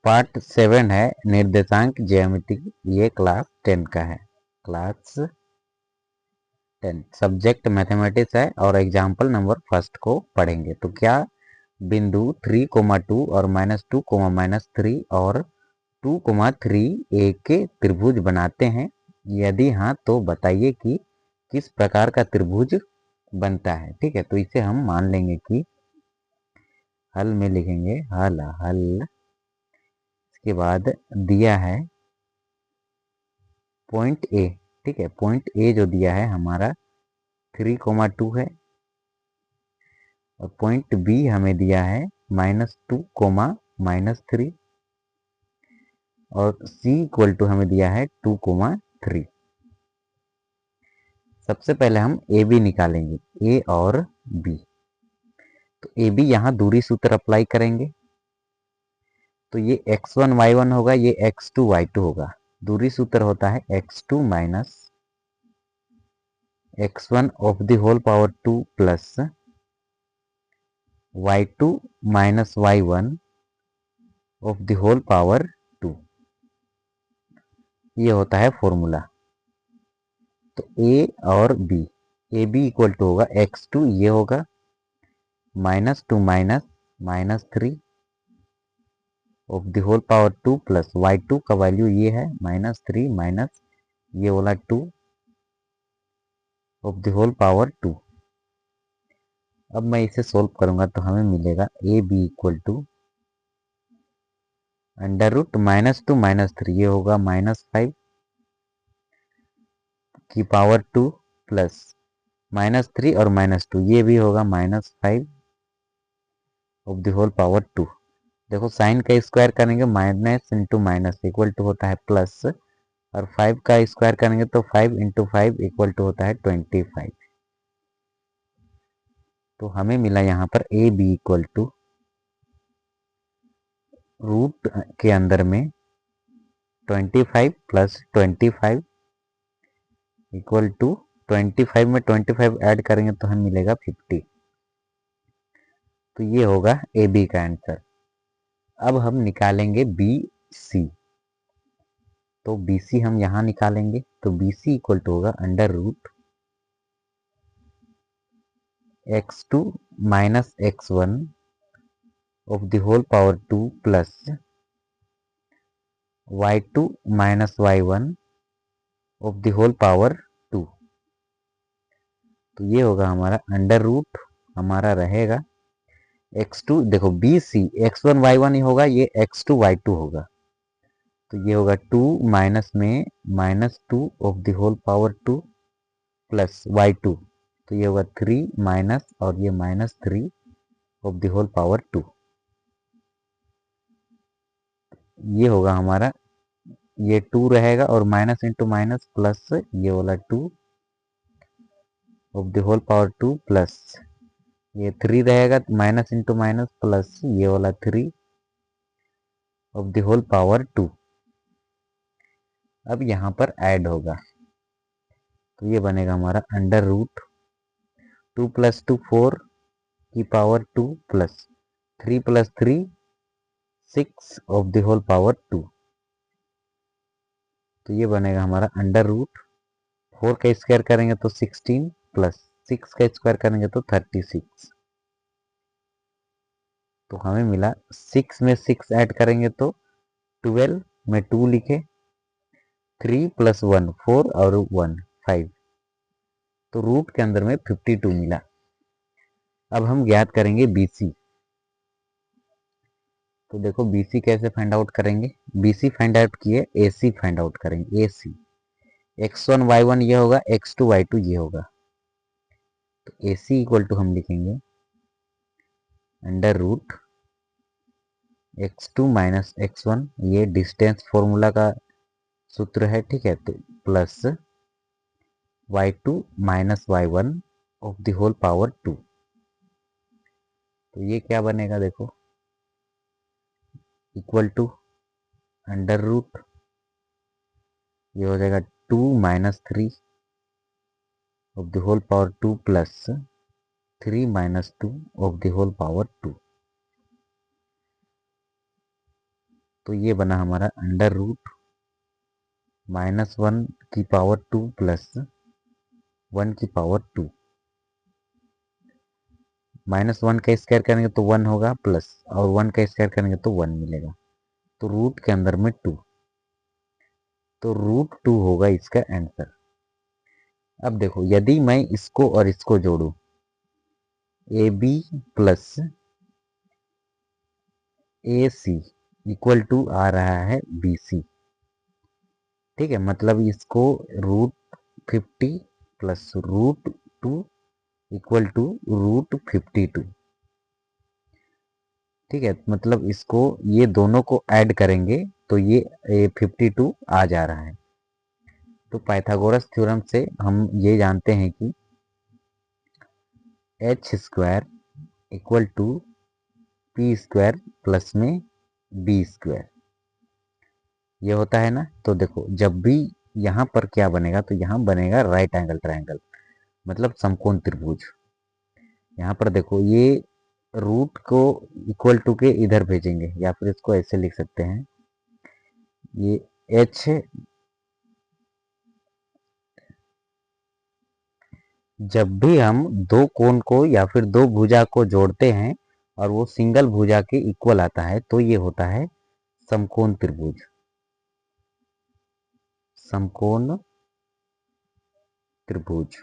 Part 7 है निर्देशांक ज्यामिति। ये क्लास 10 का है, क्लास 10 सब्जेक्ट मैथमेटिक्स है और एग्जाम्पल नंबर फर्स्ट को पढ़ेंगे। तो क्या बिंदु 3,2 और -2, -3 और 2,3 एक के त्रिभुज बनाते हैं? यदि हाँ तो बताइए कि किस प्रकार का त्रिभुज बनता है। ठीक है, तो इसे हम मान लेंगे कि हल में लिखेंगे हल। इसके बाद दिया है पॉइंट ए। ठीक है, पॉइंट ए जो दिया है हमारा 3,2 है और पॉइंट बी हमें दिया है -2, -3 और सी इक्वल टू हमें दिया है 2,3। सबसे पहले हम ए बी निकालेंगे, ए और बी। तो ए बी यहाँ दूरी सूत्र अप्लाई करेंगे तो ये x1 y1 होगा, ये x2 y2 होगा। दूरी सूत्र होता है x2 minus x1 of the whole power 2 plus y2 minus y1 of the whole power 2। ये होता है फॉर्मूला। तो a और b, a B equal to होगा x2, ये होगा -2 -3 of the whole power 2 plus y2 का वैल्यू ये है -3 माइनस ये वाला 2 ऑफ द होल पावर 2। अब मैं इसे सोल्व करूंगा तो हमें मिलेगा ए बी इक्वल टू √-2 -3, ये होगा -5 की पावर 2 प्लस -3 और -2, ये भी होगा -5 ऑफ द होल पावर 2। देखो साइन का स्क्वायर करेंगे minus into minus equal to होता है प्लस, और 5 का स्क्वायर करेंगे तो 5 × 5 इक्वल टू होता है 25। तो हमें मिला यहाँ पर a B equal to root के अंदर में 25 प्लस 25 इक्वल टू 25 में 25 ऐड करेंगे तो हमें मिलेगा 50। तो ये होगा ए बी का आंसर। अब हम निकालेंगे बी सी। तो बी सी हम यहाँ निकालेंगे तो बी सी इक्वल टू होगा √x2 minus x1 of the whole power 2 plus y2 minus y1 of the whole power 2। तो ये होगा हमारा √ हमारा रहेगा x2, देखो बी सी x1 y1 ही होगा, ये x2 y2 होगा। तो ये होगा 2 माइनस में -2 of the whole power 2 plus y2। तो ये होगा 3 माइनस और ये -3 ऑफ द होल पावर 2। ये होगा हमारा, ये 2 रहेगा और माइनस इंटू माइनस प्लस ये वाला 2 of the whole power 2 plus ये 3 रहेगा माइनस इंटू माइनस प्लस ये वाला 3 ऑफ द होल पावर 2। अब यहाँ पर ऐड होगा तो ये बनेगा हमारा √2 + 2 4 की power 2 plus 3 + 3 6 of the whole power 2। तो ये बनेगा हमारा √4 का स्क्वायर करेंगे तो 16 प्लस 6 का स्क्वायर करेंगे तो 36। तो हमें मिला 6 में 6 ऐड करेंगे तो 12 में 2 लिखे, 3 + 1 4 और 1 5। तो रूट के अंदर में 52 मिला। अब हम ज्ञात करेंगे BC। तो देखो BC कैसे फाइंड आउट करेंगे। BC फाइंड आउट किए, AC फाइंड आउट करेंगे। AC x1 y1 ये होगा, x2 y2 ये होगा। तो AC इक्वल टू हम लिखेंगे √x2 माइनस x1, ये डिस्टेंस फॉर्मूला का सूत्र है। ठीक है, तो plus y2 minus y1 of the whole power 2। तो ये क्या बनेगा देखो, इक्वल टू √ ये हो जाएगा 2 minus 3 of the whole power 2 plus 3 minus 2 of the whole power 2। तो ये बना हमारा अंडर रूट -1 की पावर 2 प्लस 1 की पावर 2। -1 का स्क्वायर करेंगे तो 1 होगा, प्लस और 1 का स्क्वायर करेंगे तो 1 मिलेगा, तो रूट के अंदर में 2, तो √2 होगा इसका आंसर। अब देखो यदि मैं इसको और इसको जोड़ू, AB plus AC equal to आ रहा है BC, ठीक है, मतलब इसको √50 प्लस √2 इक्वल टू √52, ठीक है, मतलब इसको ये दोनों को ऐड करेंगे तो ये 52 आ जा रहा है। तो पाइथागोरस थ्योरम से हम ये जानते हैं कि h² equal to p² plus में b², ये होता है ना। तो देखो जब भी यहाँ पर क्या बनेगा, तो यहाँ बनेगा राइट एंगल ट्रायंगल, मतलब समकोण त्रिभुज। यहाँ पर देखो ये रूट को इक्वल टू के इधर भेजेंगे, या फिर इसको ऐसे लिख सकते हैं, ये h, जब भी हम दो कोण को या फिर दो भुजा को जोड़ते हैं और वो सिंगल भुजा के इक्वल आता है, तो ये होता है समकोण त्रिभुज, समकोण त्रिभुज।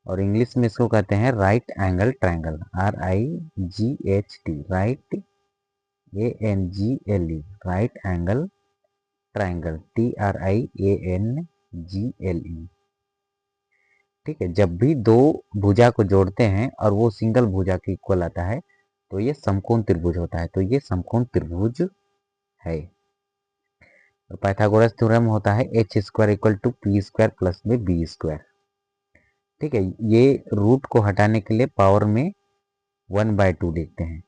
और इंग्लिश में इसको कहते हैं right angle triangle, RIGHT, right ANGLE, right angle triangle, TRIANGLE, ठीक है। जब भी दो भुजा को जोड़ते हैं और वो सिंगल भुजा के इक्वल आता है, तो ये समकोण त्रिभुज होता है, तो ये समकोण त्रिभुज है। और पाइथागोरस थ्योरम होता है h² equal to p² plus में b², ठीक है। ये रूट को हटाने के लिए पावर में 1/2 लिखते हैं,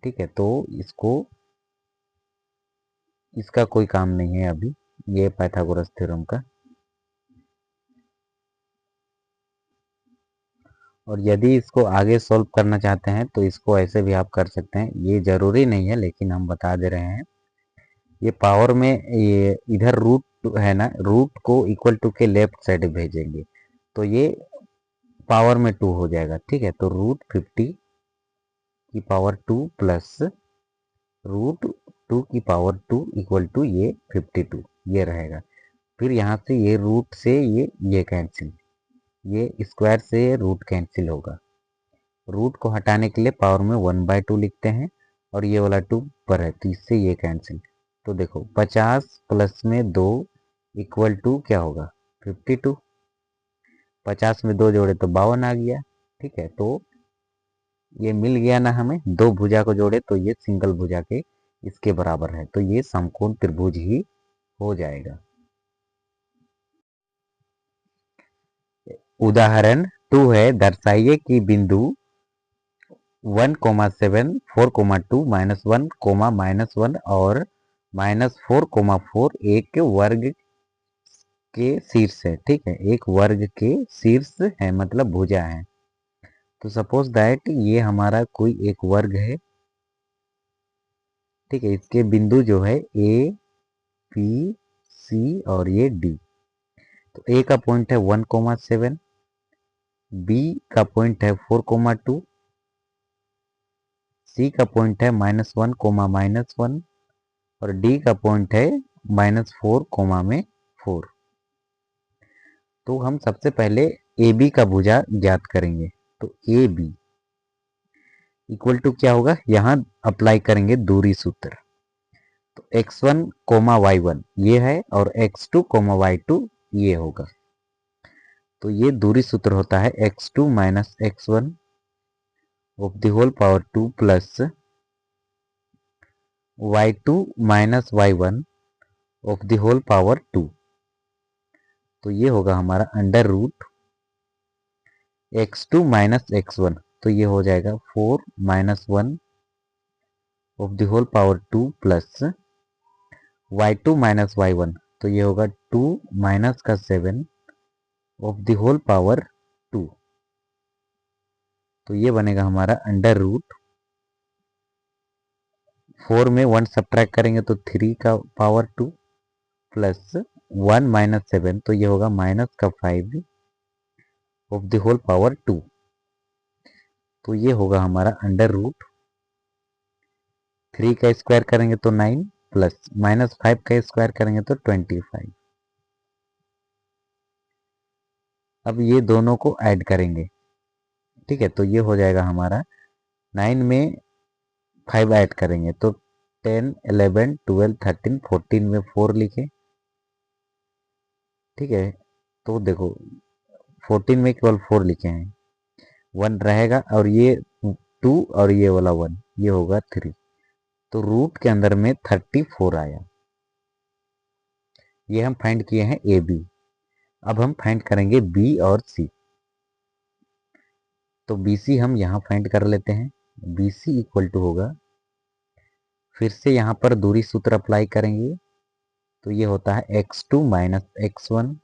ठीक है। तो इसका कोई काम नहीं है अभी, ये पाइथागोरस थ्योरम का। और यदि इसको आगे सॉल्व करना चाहते हैं तो इसको ऐसे भी आप कर सकते हैं, ये जरूरी नहीं है लेकिन हम बता दे रहे हैं। ये पावर में ये इधर रूट है ना, रूट को इक्वल टू के लेफ्ट साइड भेजेंगे तो ये पावर में 2 हो जाएगा, ठीक है। तो √50 की पावर 2 प्लस √2 की पावर 2 इक्वल टू ये 52, ये रहेगा। फिर यहाँ से ये रूट से ये कैंसिल, ये स्क्वायर से रूट कैंसिल होगा। रूट को हटाने के लिए पावर में 1/2 लिखते हैं, और ये वाला 2 पर है तो इससे ये कैंसिल। तो देखो 50 प्लस में 2 इक्वल टू क्या होगा, 52। 50 में 2 जोड़े तो 52 आ गया, ठीक है। तो ये मिल गया ना हमें, दो भुजा को जोड़े तो ये सिंगल भुजा के इसके बराबर है, तो ये समकोण त्रिभुज ही हो जाएगा। उदाहरण 2 है, दर्शाइए कि बिंदु 1,7, 4,2, -1, -1 और -4,4 एक वर्ग के शीर्ष है, ठीक है, एक वर्ग के शीर्ष है, मतलब भुजा है। तो सपोज दैट ये हमारा कोई एक वर्ग है, ठीक है। इसके बिंदु जो है A, P, C और ये D। तो A का पॉइंट है 1,7, B का पॉइंट है 4,2, C का पॉइंट है -1, -1 और D का पॉइंट है -4, 4। तो हम सबसे पहले AB का भुजा ज्ञात करेंगे। तो AB इक्वल टू क्या होगा, यहाँ अप्लाई करेंगे दूरी सूत्र। तो x1, y1 ये है और x2, y2 ये होगा। तो ये दूरी सूत्र होता है x2 - x1 of the whole power 2 plus y2 - y1 of the whole power 2। तो ये होगा हमारा अंडर रूट x2 - x1, तो ये हो जाएगा 4 - 1 of the whole power 2 plus y2 - y1, तो ये होगा 2 माइनस का 7 ऑफ द होल पावर 2। तो ये बनेगा हमारा अंडर रूट 4 में 1 सब्ट्रैक्ट करेंगे तो 3 का पावर 2 प्लस 1 माइनस 7, तो ये होगा माइनस का 5 ऑफ द होल पावर 2। तो ये होगा हमारा अंडर रूट 3 का स्क्वायर करेंगे तो 9 प्लस माइनस 5 का स्क्वायर करेंगे तो 25। अब ये दोनों को ऐड करेंगे, ठीक है, तो ये हो जाएगा हमारा 9 में 5 ऐड करेंगे तो 10 11 12 13 14 में 4 लिखे, ठीक है। तो देखो 14 में केवल 4 लिखे हैं, 1 रहेगा और ये 2 और ये वाला 1, ये होगा 3। तो रूट के अंदर में 34 आया। ये हम फाइंड किए हैं ए बी। अब हम फाइंड करेंगे बी और सी। तो बी सी हम यहाँ फाइंड कर लेते हैं। बी सी इक्वल टू होगा, फिर से यहाँ पर दूरी सूत्र अप्लाई करेंगे तो ये होता है x2 minus x1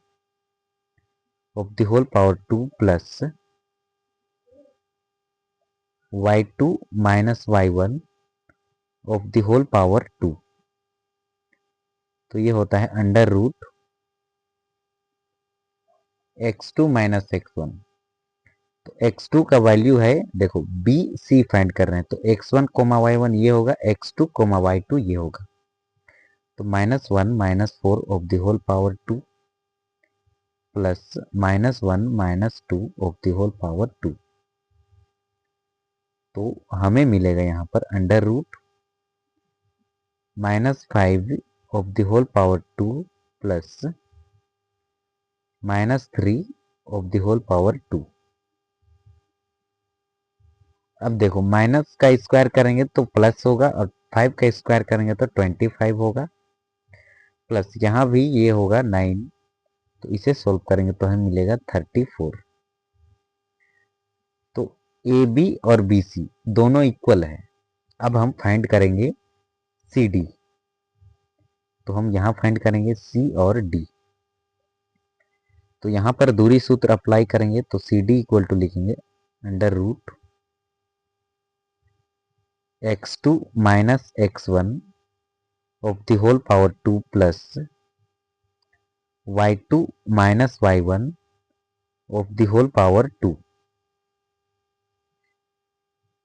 of the whole power 2 plus y2 minus y1 of the whole power 2। तो ये होता है under root x2 minus x1। तो x2 का वैल्यू है, देखो बी सी फाइंड कर रहे हैं तो x1 कोमा y1 ये होगा, x2 कोमा y2 ये होगा। तो minus 1 minus 4 of the whole power 2 plus minus 1 minus 2 of the whole power 2। तो हमें मिलेगा यहाँ पर under root -5 of the whole power 2 plus -3 of the whole power 2। अब देखो माइनस का स्क्वायर करेंगे तो प्लस होगा और 5 का स्क्वायर करेंगे तो 25 होगा, प्लस यहाँ भी ये होगा 9। तो इसे सोल्व करेंगे तो हमें मिलेगा 34। तो ए बी और बी सी दोनों इक्वल है। अब हम फाइंड करेंगे सी डी। तो हम यहाँ फाइंड करेंगे सी और डी। तो यहाँ पर दूरी सूत्र अप्लाई करेंगे तो सी डी इक्वल टू लिखेंगे under root x2 minus x1 of the whole power 2 plus y2 minus y1 of the whole power 2।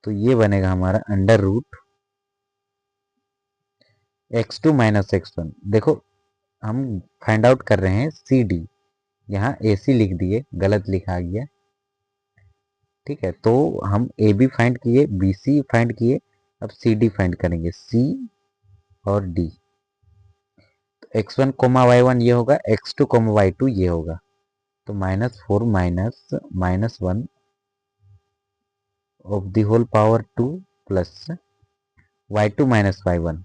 तो ये बनेगा हमारा under root x2 minus x1। देखो हम फाइंड आउट कर रहे हैं सी डी, यहाँ ए सी लिख दिए, गलत लिखा गया, ठीक है। तो हम ए बी फाइंड किए, बी सी फाइंड किए, अब सी डी फाइंड करेंगे, सी और डी। तो x1 कोमा y1 ये होगा, x2 कोमा y2 ये होगा। तो -4 minus 1 of the whole power 2 plus y2 minus y1।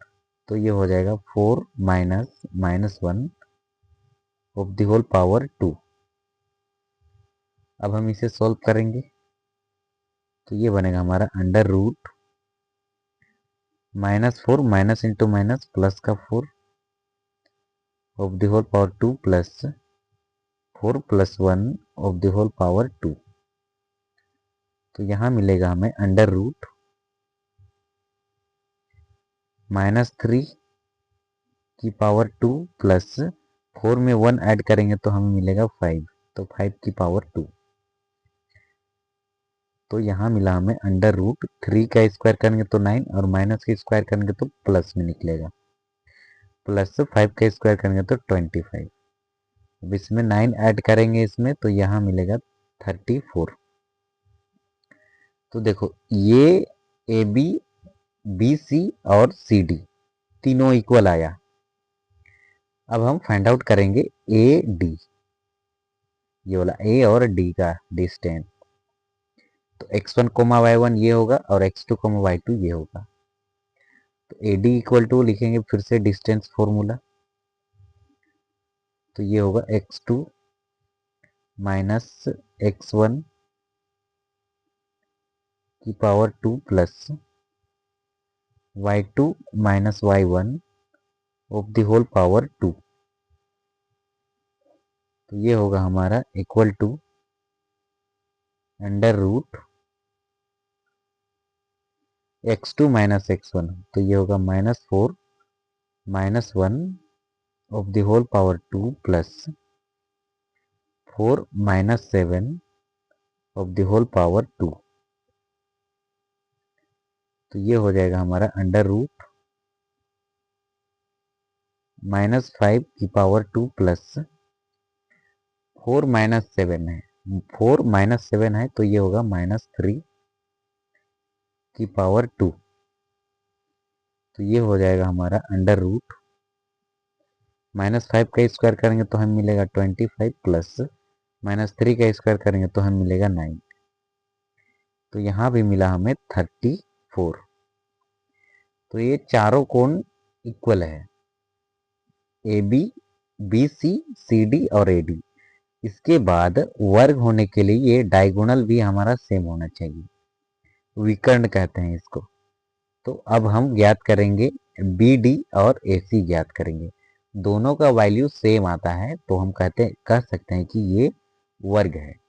तो ये हो जाएगा 4 minus 1 of the whole power 2। अब हम इसे सॉल्व करेंगे तो ये बनेगा हमारा under root -4 minus into minus plus का 4 of the whole power 2 plus 4 plus 1 of the whole power 2। तो यहाँ मिलेगा हमें अंडर रूट -3 की पावर 2 प्लस 4 में 1 ऐड करेंगे तो हमें मिलेगा 5, तो 5 की पावर 2। तो यहाँ मिला हमें अंडर रूट 3 का स्क्वायर करेंगे तो 9 और माइनस का स्क्वायर करेंगे तो प्लस में निकलेगा, प्लस 5 का स्क्वायर करेंगे तो 25। अब इसमें 9 ऐड करेंगे इसमें तो यहाँ मिलेगा 34। तो देखो ये ए बी बी सी और सी डी तीनों इक्वल आया। अब हम फाइंड आउट करेंगे ए डी, ये वाला ए और डी का डिस्टेंस। तो x1 कोमा y1 ये होगा और x2 कोमा y2 ये होगा। तो ए डी इक्वल टू लिखेंगे फिर से डिस्टेंस फॉर्मूला। तो ये होगा x2 माइनस x1 की power 2 plus y2 minus y1 of the whole power 2। तो ये होगा हमारा equal to under root x2 minus x1, तो ये होगा -4 -1 of the whole power 2 plus 4 -7 of the whole power 2। तो ये हो जाएगा हमारा अंडर रूट -5 की पावर 2 प्लस 4 -7 है, 4 -7 है तो ये होगा -3 की पावर 2। तो ये हो जाएगा हमारा अंडर रूट -5 का स्क्वायर करेंगे तो हमें मिलेगा 25 प्लस -3 का स्क्वायर करेंगे तो हमें मिलेगा 9। तो यहाँ भी मिला हमें 34। तो ये चारों कोण इक्वल है, A B, B C, C D और ए डी। इसके बाद वर्ग होने के लिए ये डायगोनल भी हमारा सेम होना चाहिए, विकर्ण कहते हैं इसको। तो अब हम ज्ञात करेंगे बी डी और ए सी ज्ञात करेंगे। दोनों का वैल्यू सेम आता है तो हम कह सकते हैं कि ये वर्ग है।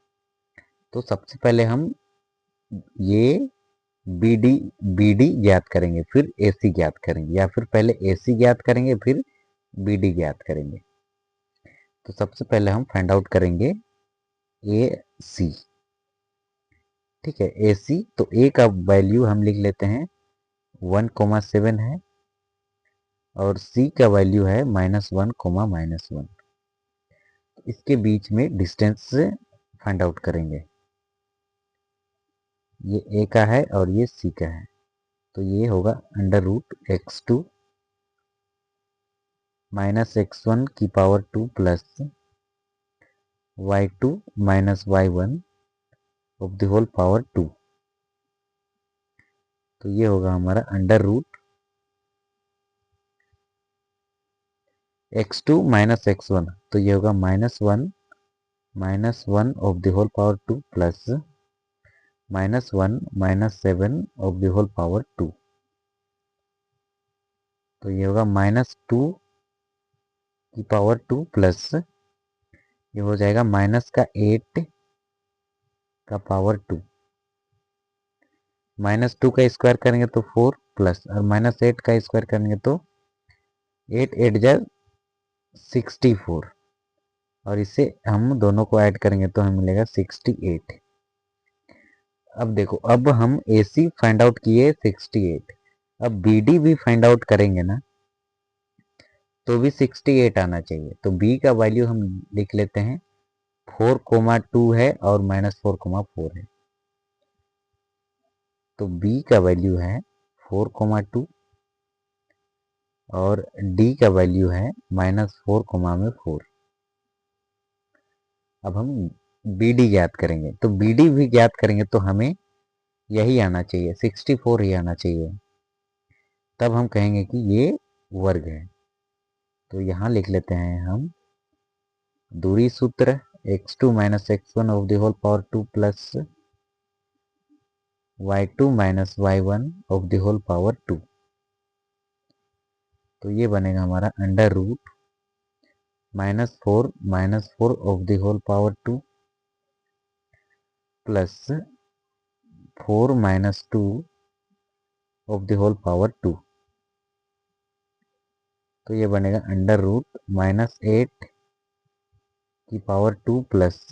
तो सबसे पहले हम ये बी डी ज्ञात करेंगे, फिर ए सी ज्ञात करेंगे, या फिर पहले ए सी ज्ञात करेंगे फिर बी डी ज्ञात करेंगे। तो सबसे पहले हम फाइंड आउट करेंगे ए सी। ठीक है, ए सी, तो ए का वैल्यू हम लिख लेते हैं 1,7 है और सी का वैल्यू है -1,-1। इसके बीच में डिस्टेंस फाइंड आउट करेंगे। ये ए का है और ये सी का है, तो ये होगा अंडर रूट x2 -x1 की power 2 plus y2 -y1 of the whole power 2। तो ये होगा हमारा अंडर रूट x2 -x1, तो ये होगा -1 of the whole power 2 plus -1 -7 of the whole power 2। तो ये होगा -2 की पावर 2 प्लस ये हो जाएगा -8 का पावर 2। -2 का स्क्वायर करेंगे तो 4 प्लस और -8 का स्क्वायर करेंगे तो 8 8 जा 64 और इसे हम दोनों को ऐड करेंगे तो हमें मिलेगा 68। अब देखो, अब हम AC फाइंड आउट किए 68, अब BD भी फाइंड आउट करेंगे ना तो भी 68 आना चाहिए। तो B का वैल्यू हम लिख लेते हैं 4,2 है और -4,4 है। तो B का वैल्यू है 4,2 और D का वैल्यू है -4,4। अब हम BD ज्ञात करेंगे, तो BD भी ज्ञात करेंगे तो हमें यही आना चाहिए, 64 ही आना चाहिए, तब हम कहेंगे कि ये वर्ग है। तो यहाँ लिख लेते हैं हम दूरी सूत्र x2 -x1 of the whole power 2 plus y2 -y1 of the whole power 2। तो ये बनेगा हमारा under root -4 of the whole power 2 plus 4 -2 of the whole power 2। तो ये बनेगा अंडर रूट -8 की पावर 2 प्लस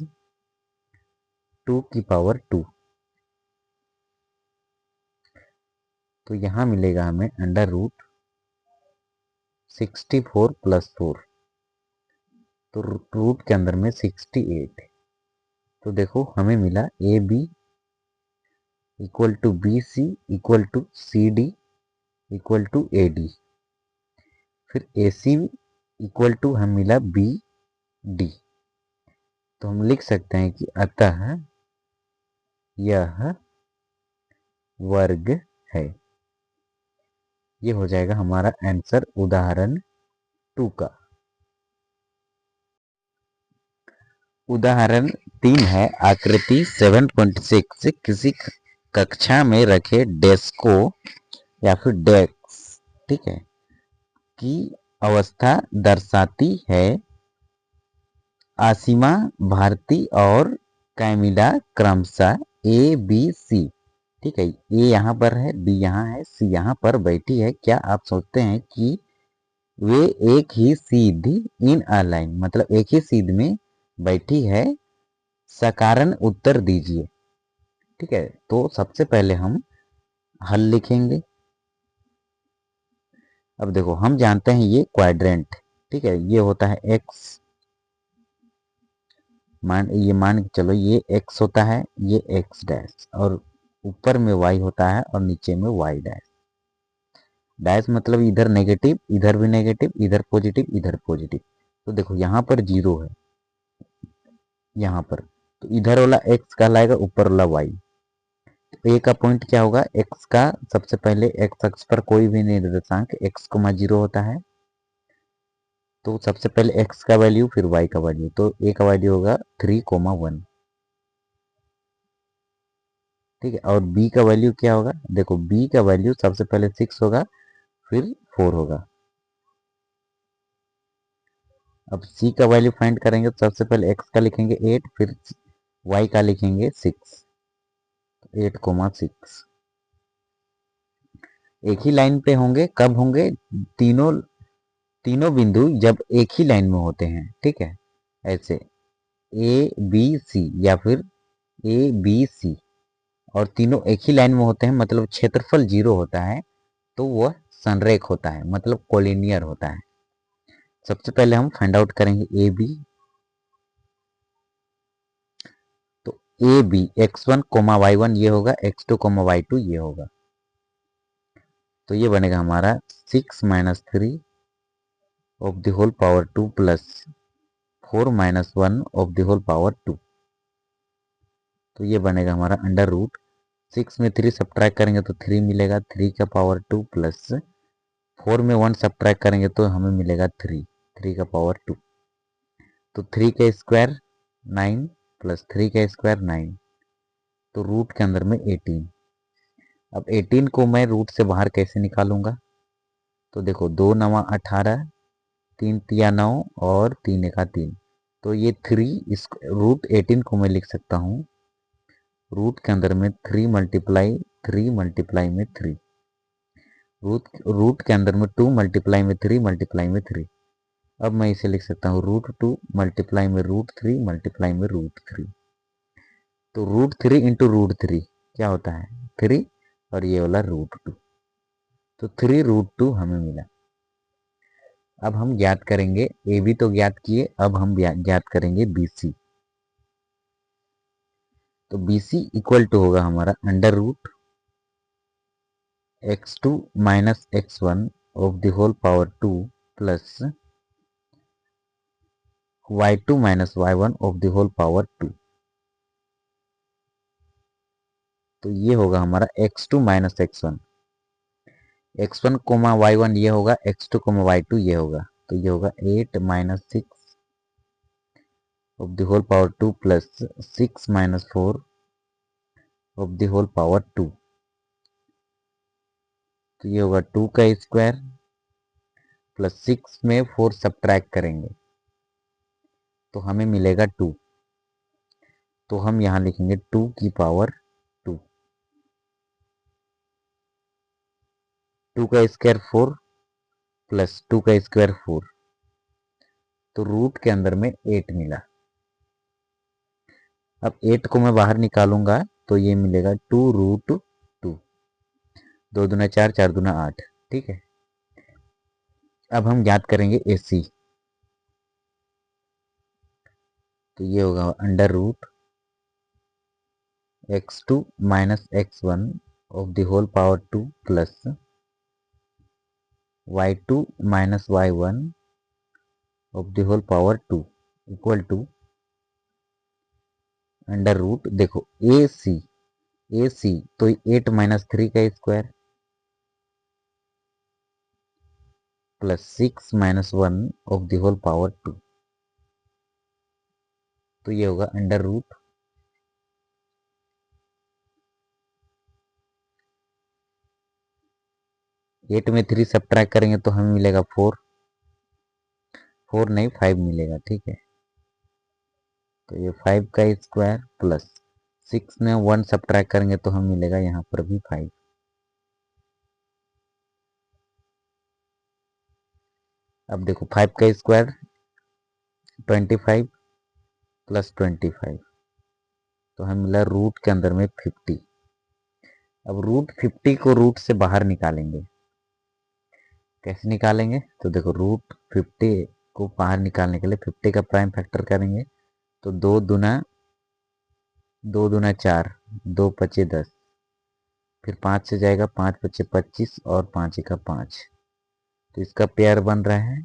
2 की पावर 2। तो यहाँ मिलेगा हमें अंडर रूट 64 प्लस 4, तो रूट के अंदर में 68। तो देखो हमें मिला A B equal to B C equal to C D equal to A D, फिर ए सी इक्वल टू हम मिला बी डी। तो हम लिख सकते हैं कि अतः यह वर्ग है। ये हो जाएगा हमारा आंसर उदाहरण 2 का। उदाहरण 3 है, आकृति 7.6 किसी कक्षा में रखे डेस्को या फिर डेस्क, ठीक है, की अवस्था दर्शाती है। आसिमा, भारती और कैमिला क्रमशः A B C, ठीक है, ए यहाँ पर है, बी यहाँ है, सी यहाँ पर बैठी है। क्या आप सोचते हैं कि वे एक ही सीध इन अ लाइन, मतलब एक ही सीध में बैठी है? सकारण उत्तर दीजिए। ठीक है, तो सबसे पहले हम हल लिखेंगे। अब देखो, हम जानते हैं ये क्वाड्रेंट, ठीक है, ये होता है एक्स, मान के चलो ये एक्स होता है, ये एक्स डैश, और ऊपर में वाई होता है और नीचे में वाई डैश। डैश मतलब इधर नेगेटिव, इधर भी नेगेटिव, इधर पॉजिटिव, इधर पॉजिटिव। तो देखो यहाँ पर जीरो है, यहाँ पर, तो इधर वाला एक्स कहलाएगा, ऊपर वाला वाई। तो ए का पॉइंट क्या होगा? एक्स का सबसे पहले एक्स अक्ष पर कोई भी निर्देशांक एक्स कोमा जीरो होता है, तो सबसे पहले एक्स का वैल्यू फिर वाई का वैल्यू, तो ए का वैल्यू होगा 3,1। ठीक है, और बी का वैल्यू क्या होगा? देखो बी का वैल्यू सबसे पहले 6 होगा, फिर 4 होगा। अब सी का वैल्यू फाइंड करेंगे तो सबसे पहले एक्स का लिखेंगे 8, फिर वाई का लिखेंगे 6, 8,6। एक ही लाइन पे होंगे, कब होंगे? तीनों तीनों बिंदु जब एक ही लाइन में होते हैं, ठीक है, ऐसे ए बी सी या फिर ए बी सी, और तीनों एक ही लाइन में होते हैं, मतलब क्षेत्रफल जीरो होता है, तो वह संरेख होता है, मतलब कोलिनियर होता है। सबसे पहले हम फाइंड आउट करेंगे ए बी। तो A B x1 coma y1 ये होगा, x2 कोमा y2 ये होगा, तो ये बनेगा हमारा 6 minus 3 of the whole power 2 plus 4 minus 1 of the whole power 2। तो ये बनेगा हमारा अंडर रूट 6 में 3 सब्ट्रैक्ट करेंगे तो 3 मिलेगा, 3 का पावर 2 प्लस 4 में 1 सब्ट्रैक्ट करेंगे तो हमें मिलेगा 3, 3 का पावर 2। तो 3 का स्क्वायर 9 प्लस 3 का स्क्वायर 9, तो रूट के अंदर में 18। अब 18 को मैं रूट से बाहर कैसे निकालूंगा? तो देखो 2 नवा 18, 3 तिया 9 और 3 एका 3, तो ये 3, इस रूट 18 को मैं लिख सकता हूँ रूट के अंदर में 3 मल्टीप्लाई 3 मल्टीप्लाई में 3, रूट के अंदर में 2 मल्टीप्लाई में 3 मल्टीप्लाई में 3। अब मैं इसे लिख सकता हूँ रूट 2 मल्टीप्लाई में रूट 3 मल्टीप्लाई में रूट 3। तो रूट 3 इंटू रूट 3 क्या होता है? 3, और ये वाला रूट 2, तो 3 रूट 2 हमें मिला। अब हम ज्ञात करेंगे, ए बी तो ज्ञात किए, अब हम ज्ञात करेंगे बी सी। तो बी सी इक्वल टू होगा हमारा under root x2 minus x1 of the whole power 2 plus y2 minus y1 of the whole power 2। तो ये होगा हमारा x2 minus x1, x1 coma y1 ये होगा, x2 कोमा y2 ये होगा, तो ये होगा 8 minus 6 of the whole power 2 plus 6 minus 4 of the whole power 2। तो ये होगा 2 का स्क्वायर प्लस 6 में 4 सब्ट्रैक्ट करेंगे तो हमें मिलेगा 2, तो हम यहाँ लिखेंगे 2 की पावर 2, 2 का स्क्वायर 4 प्लस 2 का स्क्वायर 4, तो रूट के अंदर में 8 मिला। अब 8 को मैं बाहर निकालूंगा तो ये मिलेगा 2 रूट 2, 2 दूना 4, 4 दूना 8। ठीक है, अब हम ज्ञात करेंगे ए सी। तो ये होगा under root x2 minus x1 of the whole power 2 plus y2 minus y1 of the whole power 2 equal to under root, देखो ए सी तो 8 माइनस 3 का square plus 6 minus 1 of the whole power 2, तो ये होगा under root 8 में 3 subtract करेंगे तो हमें मिलेगा 4, 4 नहीं 5 मिलेगा। ठीक है, तो ये 5 का स्क्वायर प्लस 6 में 1 सब्ट्रैक्ट करेंगे तो हमें मिलेगा यहाँ पर भी 5। अब देखो 5 का स्क्वायर 25 प्लस 25, तो हमें मिला रूट के अंदर में 50। अब रूट 50 को रूट से बाहर निकालेंगे। कैसे निकालेंगे? तो देखो रूट 50 को बाहर निकालने के लिए 50 का प्राइम फैक्टर करेंगे तो 2 दूना 4, 2 पचे 10, फिर 5 से जाएगा, 5 पचे 25 और 5 का 5, तो इसका पेयर बन रहा है,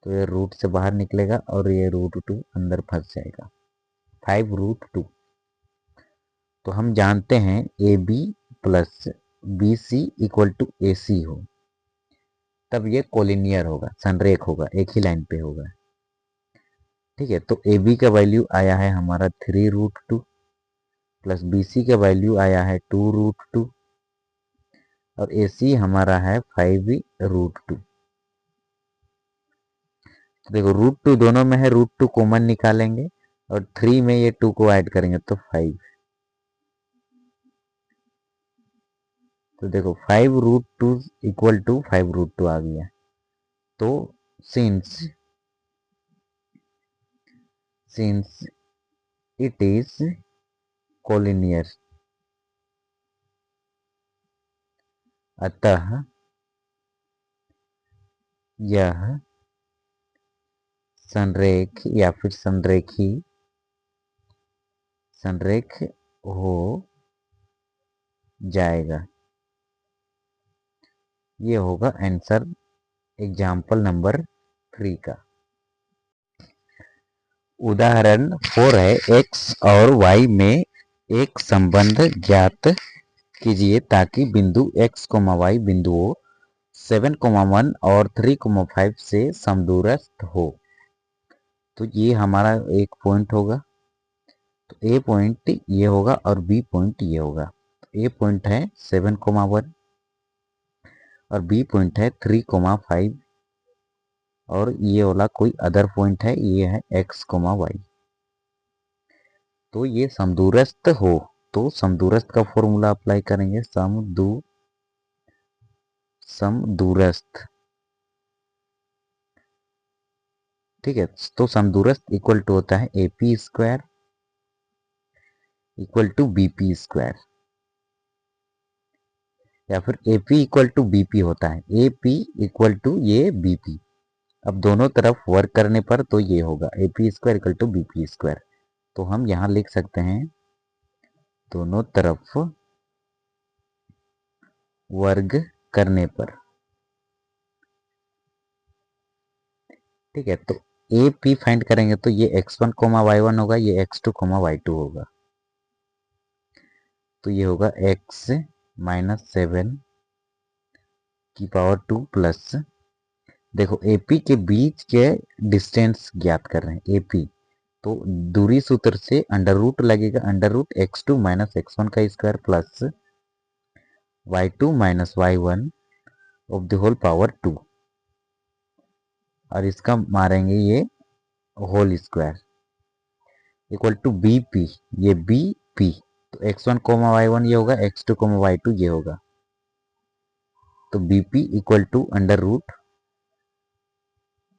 तो ये रूट से बाहर निकलेगा और ये √2 अंदर फंस जाएगा, 5√2। तो हम जानते हैं AB plus BC equal to AC हो, तब ये कोलिनियर होगा, संरेख होगा, एक ही लाइन पे होगा। ठीक है, तो AB का वैल्यू आया है हमारा 3√2 प्लस BC का वैल्यू आया है 2√2 और AC हमारा है 5√2। देखो √2 दोनों में है, √2 कॉमन निकालेंगे और 3 में ये 2 को ऐड करेंगे तो 5। तो देखो 5√2 इक्वल टू 5√2 आ गया। तो सिंस इट इज कोलिनियर, अतः यह संरेख या फिर संरेख हो जाएगा। ये होगा आंसर एग्जाम्पल नंबर 3 का। उदाहरण 4 है, x और y में एक संबंध ज्ञात कीजिए ताकि बिंदु x, y बिंदुओं 7,1 और 3,5 से समदूरस्थ हो। तो ये हमारा एक पॉइंट होगा, तो ए पॉइंट ये होगा और बी पॉइंट ये होगा। तो ए पॉइंट है 7,1 और बी पॉइंट है 3,5 और ये वाला कोई अदर पॉइंट है, ये है x, y। तो ये समदूरस्थ हो, तो समदूरस्थ का फॉर्मूला अप्लाई करेंगे, समदूरस्थ। ठीक है, तो समदूरस्थ इक्वल टू होता है AP square equal to BP square, या फिर AP इक्वल टू BP होता है, AP इक्वल टू ये BP। अब दोनों तरफ वर्क करने पर तो ये होगा AP square equal to BP square. तो हम यहां लिख सकते हैं दोनों तरफ वर्ग करने पर। ठीक है, तो AP फाइंड करेंगे तो ये x1, y1 होगा, ये x2, y2 होगा। तो ये होगा x माइनस 7 की पावर 2 प्लस, देखो AP के बीच के डिस्टेंस ज्ञात कर रहे हैं AP, तो दूरी सूत्र से अंडर रूट लगेगा, under root x2 minus x1 का square plus y2 minus y1 of the whole power 2, और इसका मारेंगे ये whole square equal to BP, ये BP, तो x1, y1 ये होगा, x2, y2 ये होगा। तो BP equal to under root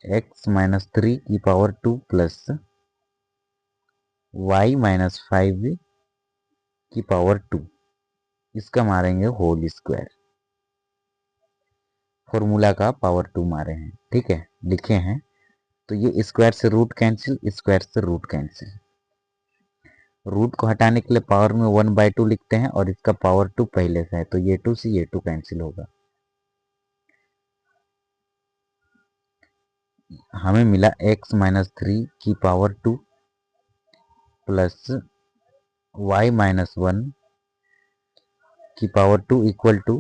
x minus 3 की पावर 2 प्लस y माइनस 5 की पावर 2, इसका मारेंगे होल स्क्वायर, फॉर्मूला का पावर 2 मारे हैं। ठीक है, लिखे हैं। तो ये स्क्वायर से रूट कैंसिल, स्क्वायर से रूट कैंसिल, रूट को हटाने के लिए पावर में 1/2 लिखते हैं और इसका पावर 2 पहले से है, तो ये 2 से ये 2 कैंसिल होगा। हमें मिला x माइनस 3 की पावर 2 प्लस y माइनस 1 की power 2 equal to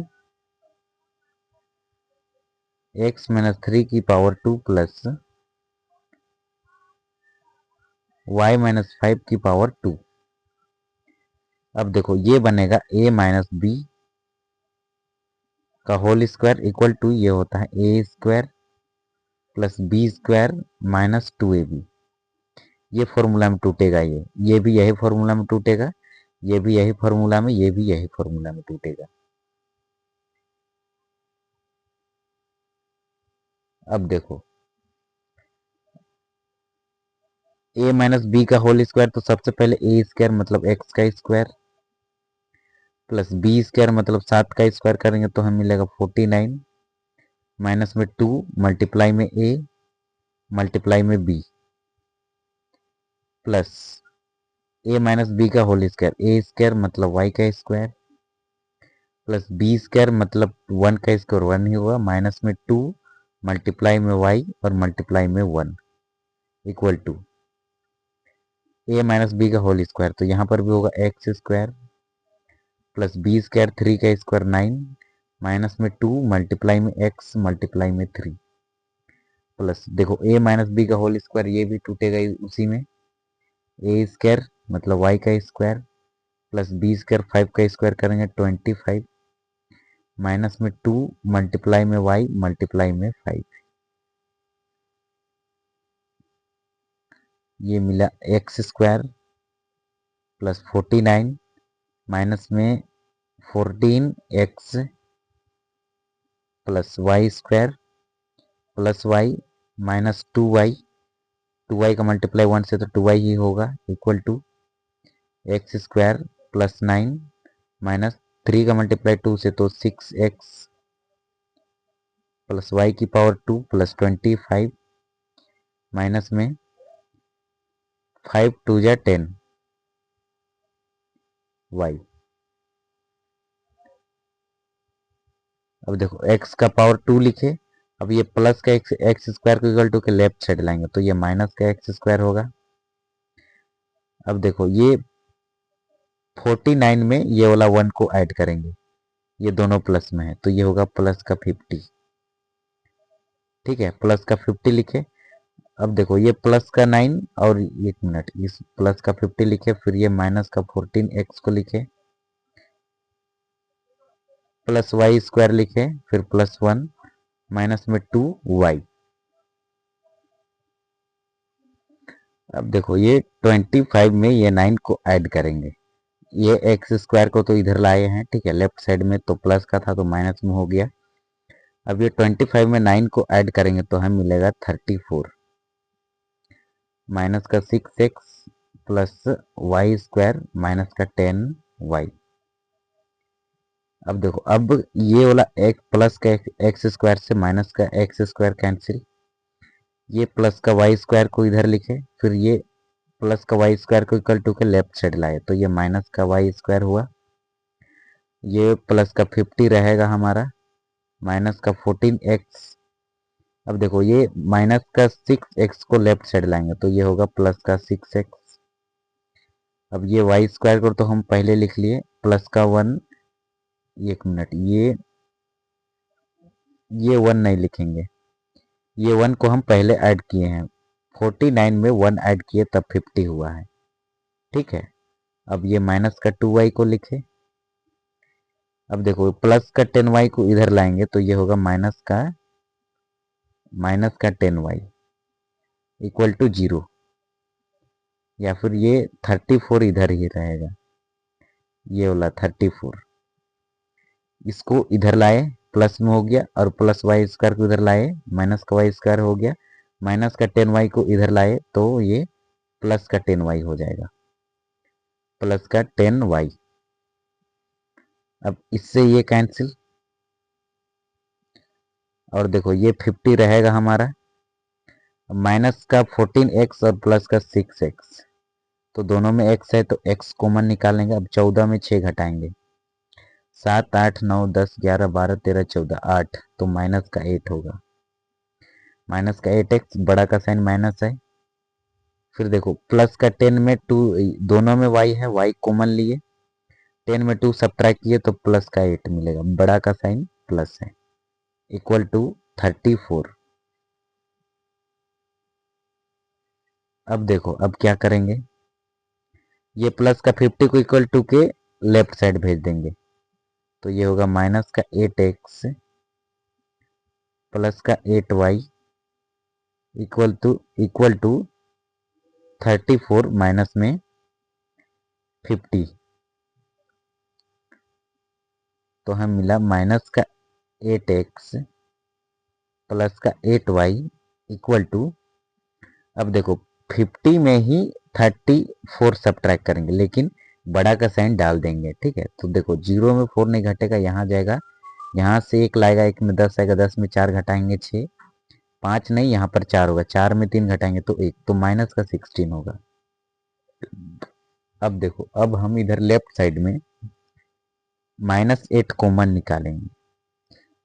x minus 3 की पावर 2 प्लस y माइनस 5 की पावर 2। अब देखो ये बनेगा a माइनस बी का होल स्क्वायर इक्वल टू ये होता है a square plus B square minus 2ab। ये फॉर्मूला में टूटेगा, ये भी यही फॉर्मूला में टूटेगा, ये भी यही फॉर्मूला में, ये भी यही फॉर्मूला में टूटेगा। अब देखो a माइनस बी का होल स्क्वायर, तो सबसे पहले ए स्क्वायर मतलब एक्स का स्क्वायर प्लस बी स्क्वायर मतलब 7 का स्क्वायर करेंगे तो हमें मिलेगा 49 माइनस में 2 मल्टीप्लाई में a मल्टीप्लाई में b plus a minus B का होल स्क्वायर, ए स्क्वायर मतलब y का स्क्वायर प्लस बी स्क्वायर मतलब 1 का स्क्वायर 1 ही होगा माइनस में 2 मल्टीप्लाई में y और मल्टीप्लाई में 1 equal to a minus B का होल स्क्वायर, तो यहाँ पर भी होगा x square plus B square 3 का स्क्वायर 9 माइनस में 2 मल्टीप्लाई में एक्स मल्टीप्लाई में 3 प्लस देखो a माइनस बी का होल स्क्वायर, ये भी टूटेगा उसी में, ए स्क्वायर मतलब वाई का स्क्वायर प्लस बी स्क्वायर 5 का स्क्वायर करेंगे 25 माइनस में 2 मल्टीप्लाई में वाई मल्टीप्लाई में 5, ये मिला एक्स स्क्वायर प्लस 49 माइनस में 14 x plus y square plus y minus 2y का मल्टीप्लाई 1 से तो 2y ही होगा equal to x square plus 9 minus 3 का मल्टीप्लाई 2 से तो 6x प्लस वाई की पावर 2 प्लस 25 माइनस में 5 2 जा 10 y। अब देखो x का पावर 2 लिखे, अब ये प्लस का एक्स स्क्वायर को इक्वल टू के लेफ्ट साइड लाएंगे तो ये माइनस का एक्स स्क्वायर होगा। अब देखो ये 49 में ये वाला 1 को ऐड करेंगे, ये दोनों प्लस में है तो ये होगा प्लस का 50, ठीक है प्लस का 50 लिखे। अब देखो ये प्लस का 9 और 1 मिनट इस प्लस का 50 लिखे, फिर ये माइनस का 14x को लिखे प्लस वाई स्क्वायर लिखे फिर प्लस 1 माइनस में 2y। अब देखो ये 25 में ये 9 को ऐड करेंगे, ये एक्स स्क्वायर को तो इधर लाए हैं, ठीक है लेफ्ट साइड में तो प्लस का था तो माइनस में हो गया। अब ये 25 में 9 को ऐड करेंगे तो हमें मिलेगा 34 माइनस का 6x plus y square minus का 10y। अब देखो अब ये वाला एक प्लस का एक्स स्क्वायर से माइनस का एक्स स्क्वायर कैंसिल, ये प्लस का वाई स्क्वायर को इधर लिखे फिर ये प्लस का वाई स्क्वायर को इक्वल टू के लेफ्ट साइड लाए तो ये माइनस का वाई स्क्वायर हुआ, ये प्लस का 50 रहेगा हमारा माइनस का 14x। अब देखो ये माइनस का 6x को लेफ्ट साइड लाएंगे तो ये होगा प्लस का 6x। अब ये वाई स्क्वायर को तो हम पहले लिख लिए प्लस का 1, 1 मिनट ये 1 नहीं लिखेंगे, ये 1 को हम पहले ऐड किए हैं 49 में 1 ऐड किए तब 50 हुआ है, ठीक है। अब ये माइनस का 2y को लिखे, अब देखो प्लस का 10y को इधर लाएंगे तो ये होगा माइनस का 10y इक्वल टू 0, या फिर ये 34 इधर ही रहेगा, ये वाला 34 इसको इधर लाए प्लस में हो गया और प्लस वाई स्क्वायर को इधर लाए माइनस का वाई स्क्वायर हो गया, माइनस का 10y को इधर लाए तो ये प्लस का 10y हो जाएगा प्लस का 10y। अब इससे ये कैंसिल और देखो ये 50 रहेगा हमारा, माइनस का 14x और प्लस का 6x तो दोनों में x है तो x कॉमन निकालेंगे। अब 14 में 6 घटाएंगे 7 8 9 10 11 12 13 14 8 तो माइनस का 8 होगा, माइनस का 8x बड़ा का साइन माइनस है। फिर देखो प्लस का 10 में 2 दोनों में y है, y कॉमन लिए 10 में 2 सब्ट्रैक्ट किए तो प्लस का 8 मिलेगा, बड़ा का साइन प्लस है इक्वल टू 34। अब देखो अब क्या करेंगे, ये प्लस का 50 को इक्वल टू के लेफ्ट साइड भेज देंगे तो ये होगा माइनस का 8x प्लस का 8y इक्वल टू 34 माइनस में 50 तो हमें मिला माइनस का 8x प्लस का 8y इक्वल टू, अब देखो 50 में ही 34 सब्ट्रैक्ट करेंगे, लेकिन बड़ा का साइन डाल देंगे, ठीक है। तो देखो 0 में 4 नहीं घटेगा, यहाँ जाएगा, यहाँ से 1 लाएगा, 1 में 10 आएगा, 10 में 4 घटाएंगे 6, 5 नहीं, यहाँ पर 4 होगा, 4 में 3 घटाएंगे तो 1, तो माइनस का 16 होगा। अब देखो, अब हम इधर लेफ्ट साइड में -8 कॉमन निकालेंगे।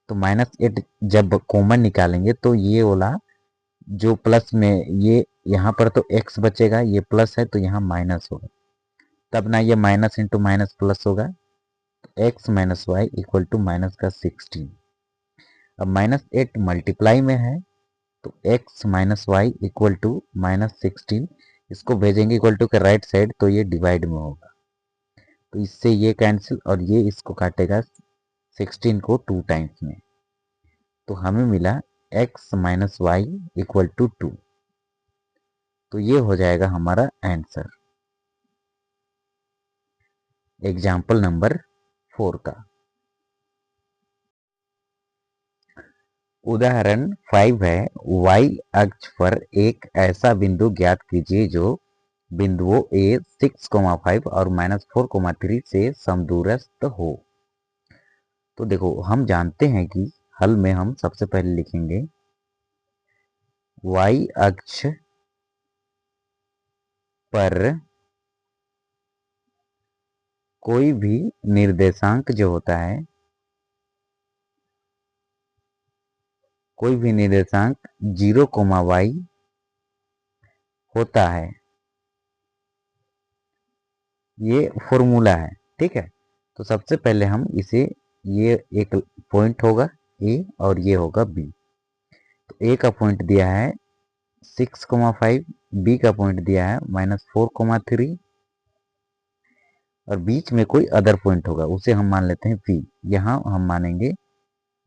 तो -8 जब कॉमन निकालेंगे तो ये वाला जो प्लस में, ये यहाँ पर तो x बचेगा, ये प्लस है तो यहाँ माइनस होगा, तब ना ये माइनस इंटू माइनस प्लस होगा, तो x minus y equal to minus का 16। अब -8 मल्टीप्लाई में है तो x minus y equal to -16, इसको भेजेंगे इक्वल टू के राइट साइड तो ये डिवाइड में होगा, तो इससे ये कैंसिल और ये इसको काटेगा 16 को 2 टाइम्स में, तो हमें मिला x minus y equal to 2। तो ये हो जाएगा हमारा आंसर एग्जाम्पल नंबर 4 का। उदाहरण 5 है, y अक्ष पर एक ऐसा बिंदु ज्ञात कीजिए जो बिंदुओं a 6,5 और -4,3 से समदूरस्थ हो। तो देखो हम जानते हैं कि हल में हम सबसे पहले लिखेंगे y अक्ष पर कोई भी निर्देशांक जो होता है, कोई भी निर्देशांक 0,y होता है, ये फॉर्मूला है, ठीक है। तो सबसे पहले हम इसे, ये एक पॉइंट होगा ए और ये होगा बी, तो ए का पॉइंट दिया है 6,5, बी का पॉइंट दिया है -4,3 और बीच में कोई अदर पॉइंट होगा, उसे हम मान लेते हैं पी, यहाँ हम मानेंगे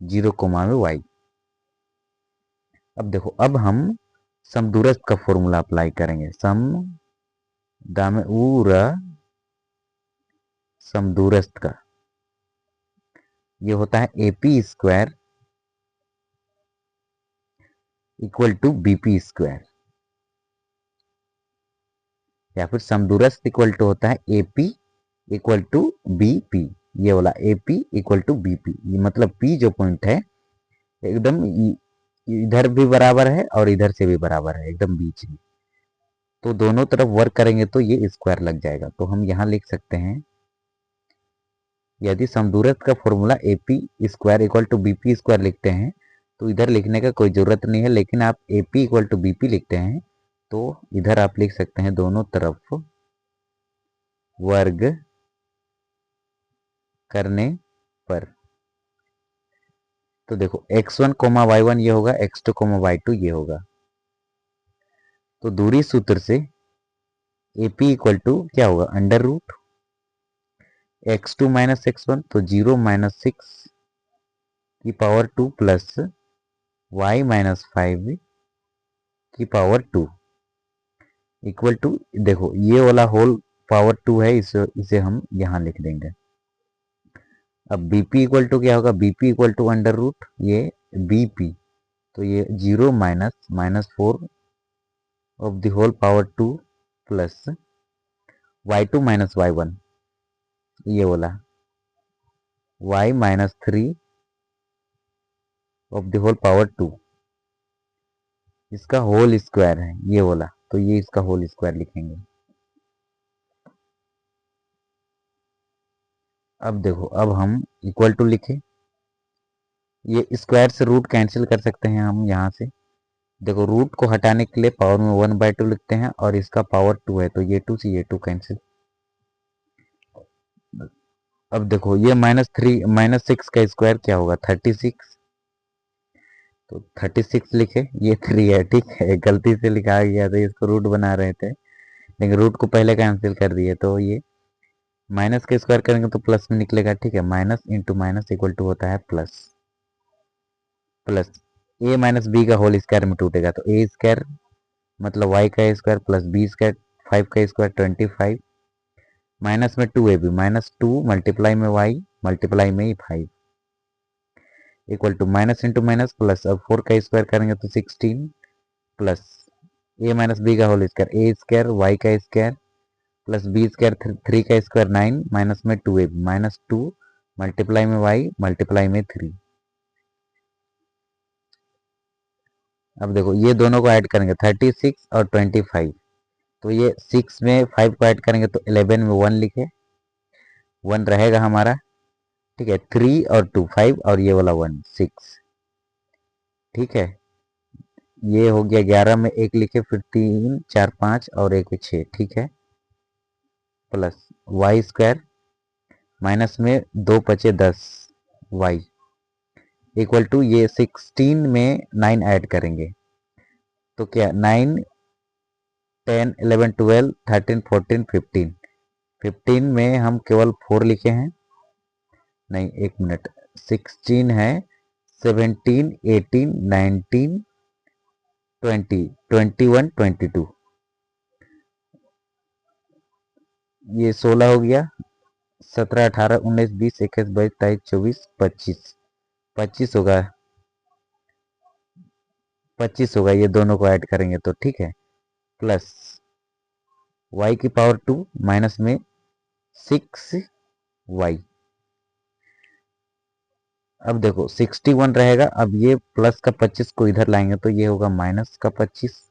0,y। अब देखो, अब हम समदूरस्थ का फॉर्मूला अप्लाई करेंगे, समदूरस्थ का ये होता है AP square equal to BP square, या फिर समदूरस्थ इक्वल टू होता है AP इक्वल टू BP। ये वाला AP इक्वल टू BP, मतलब P जो पॉइंट है एकदम इधर भी बराबर है और इधर से भी बराबर है, एकदम बीच में, तो दोनों तरफ वर्क करेंगे तो ये स्क्वायर लग जाएगा। तो हम यहाँ लिख सकते हैं, यदि समदूरस्थ का formula AP square equal to BP square लिखते हैं तो इधर लिखने का कोई ज़रूरत नहीं है, लेकिन आप AP इक्वल टू BP लिखते हैं तो इधर आप लिख सकते हैं दोनों तरफ वर्ग करने पर। तो देखो x1 y1 ये होगा, x2 y2 ये होगा, तो दूरी सूत्र से AP इक्वल टू क्या होगा, under root x2 minus x1, तो 0 माइनस 6 की पावर 2 प्लस y माइनस 5 की पावर 2 इक्वल टू, देखो ये वाला होल पावर 2 है, इसे हम यहाँ लिख देंगे। अब BP इक्वल टू क्या होगा, BP equal to under root ये BP, तो ये 0 -4 of the whole power 2 plus y2 minus y1 ये वाला y minus 3 of the whole power 2, इसका होल स्क्वायर है ये वाला, तो ये इसका होल स्क्वायर लिखेंगे। अब देखो, अब हम इक्वल टू लिखे, ये स्क्वायर से रूट कैंसिल कर सकते हैं हम यहाँ से। देखो रूट को हटाने के लिए पावर में 1/2 लिखते हैं और इसका पावर 2 है, तो ये 2 से ये 2 कैंसिल। अब देखो ये -6 का स्क्वायर क्या होगा, 36, तो 36 लिखे, ये 3 है, ठीक है, गलती से लिखा गया था, इसको रूट बना रहे थे लेकिन रूट को पहले कैंसिल कर दिए, तो ये माइनस का स्क्वायर करेंगे तो प्लस में निकलेगा, ठीक है। Minus into minus equal to होता है प्लस, ए माइनस बी का होल स्क्वायर में टूटेगा, तो ए स्क्वायर मतलब वाई का स्क्वायर प्लस बी स्क्वायर 5 का स्क्वायर 25, माइनस में 2ab, -2 मल्टीप्लाई में y मल्टीप्लाई में ही 5 equal to minus into minus plus, अब 4 का स्क्वायर करेंगे तो 16 प्लस ए माइनस बी का whole square, A square y का स्क्वायर प्लस बी स्क्वायर 3 का स्क्वायर 9 माइनस में 2 ए माइनस 2 मल्टीप्लाई में वाई मल्टीप्लाई में 3। अब देखो ये दोनों को ऐड करेंगे 36 और 25, तो ये 6 में 5 को ऐड करेंगे तो 11 में 1 लिखे, 1 रहेगा हमारा, ठीक है। 3 और 2 5 और ये वाला 1 6, ठीक है। ये हो गया 11 में 1 लिखे, फिर 3 4 5 और 1 6, ठीक है। प्लस वाई स्क्वायर माइनस में 2 बचे 10 वाई इक्वल टू ये 16 में 9 ऐड करेंगे तो क्या 9 10 11 12 13 14 15, 15 में हम केवल 4 लिखे हैं, नहीं एक मिनट, 16 है, 17 18 19 20 21 22, ये 16 हो गया, 17 18 19 20 21 22 23 24 25, 25 होगा, 25 होगा, ये दोनों को ऐड करेंगे तो ठीक है। प्लस y की पावर 2 माइनस में 6y, अब देखो 61 रहेगा, अब ये प्लस का 25 को इधर लाएंगे तो ये होगा माइनस का 25।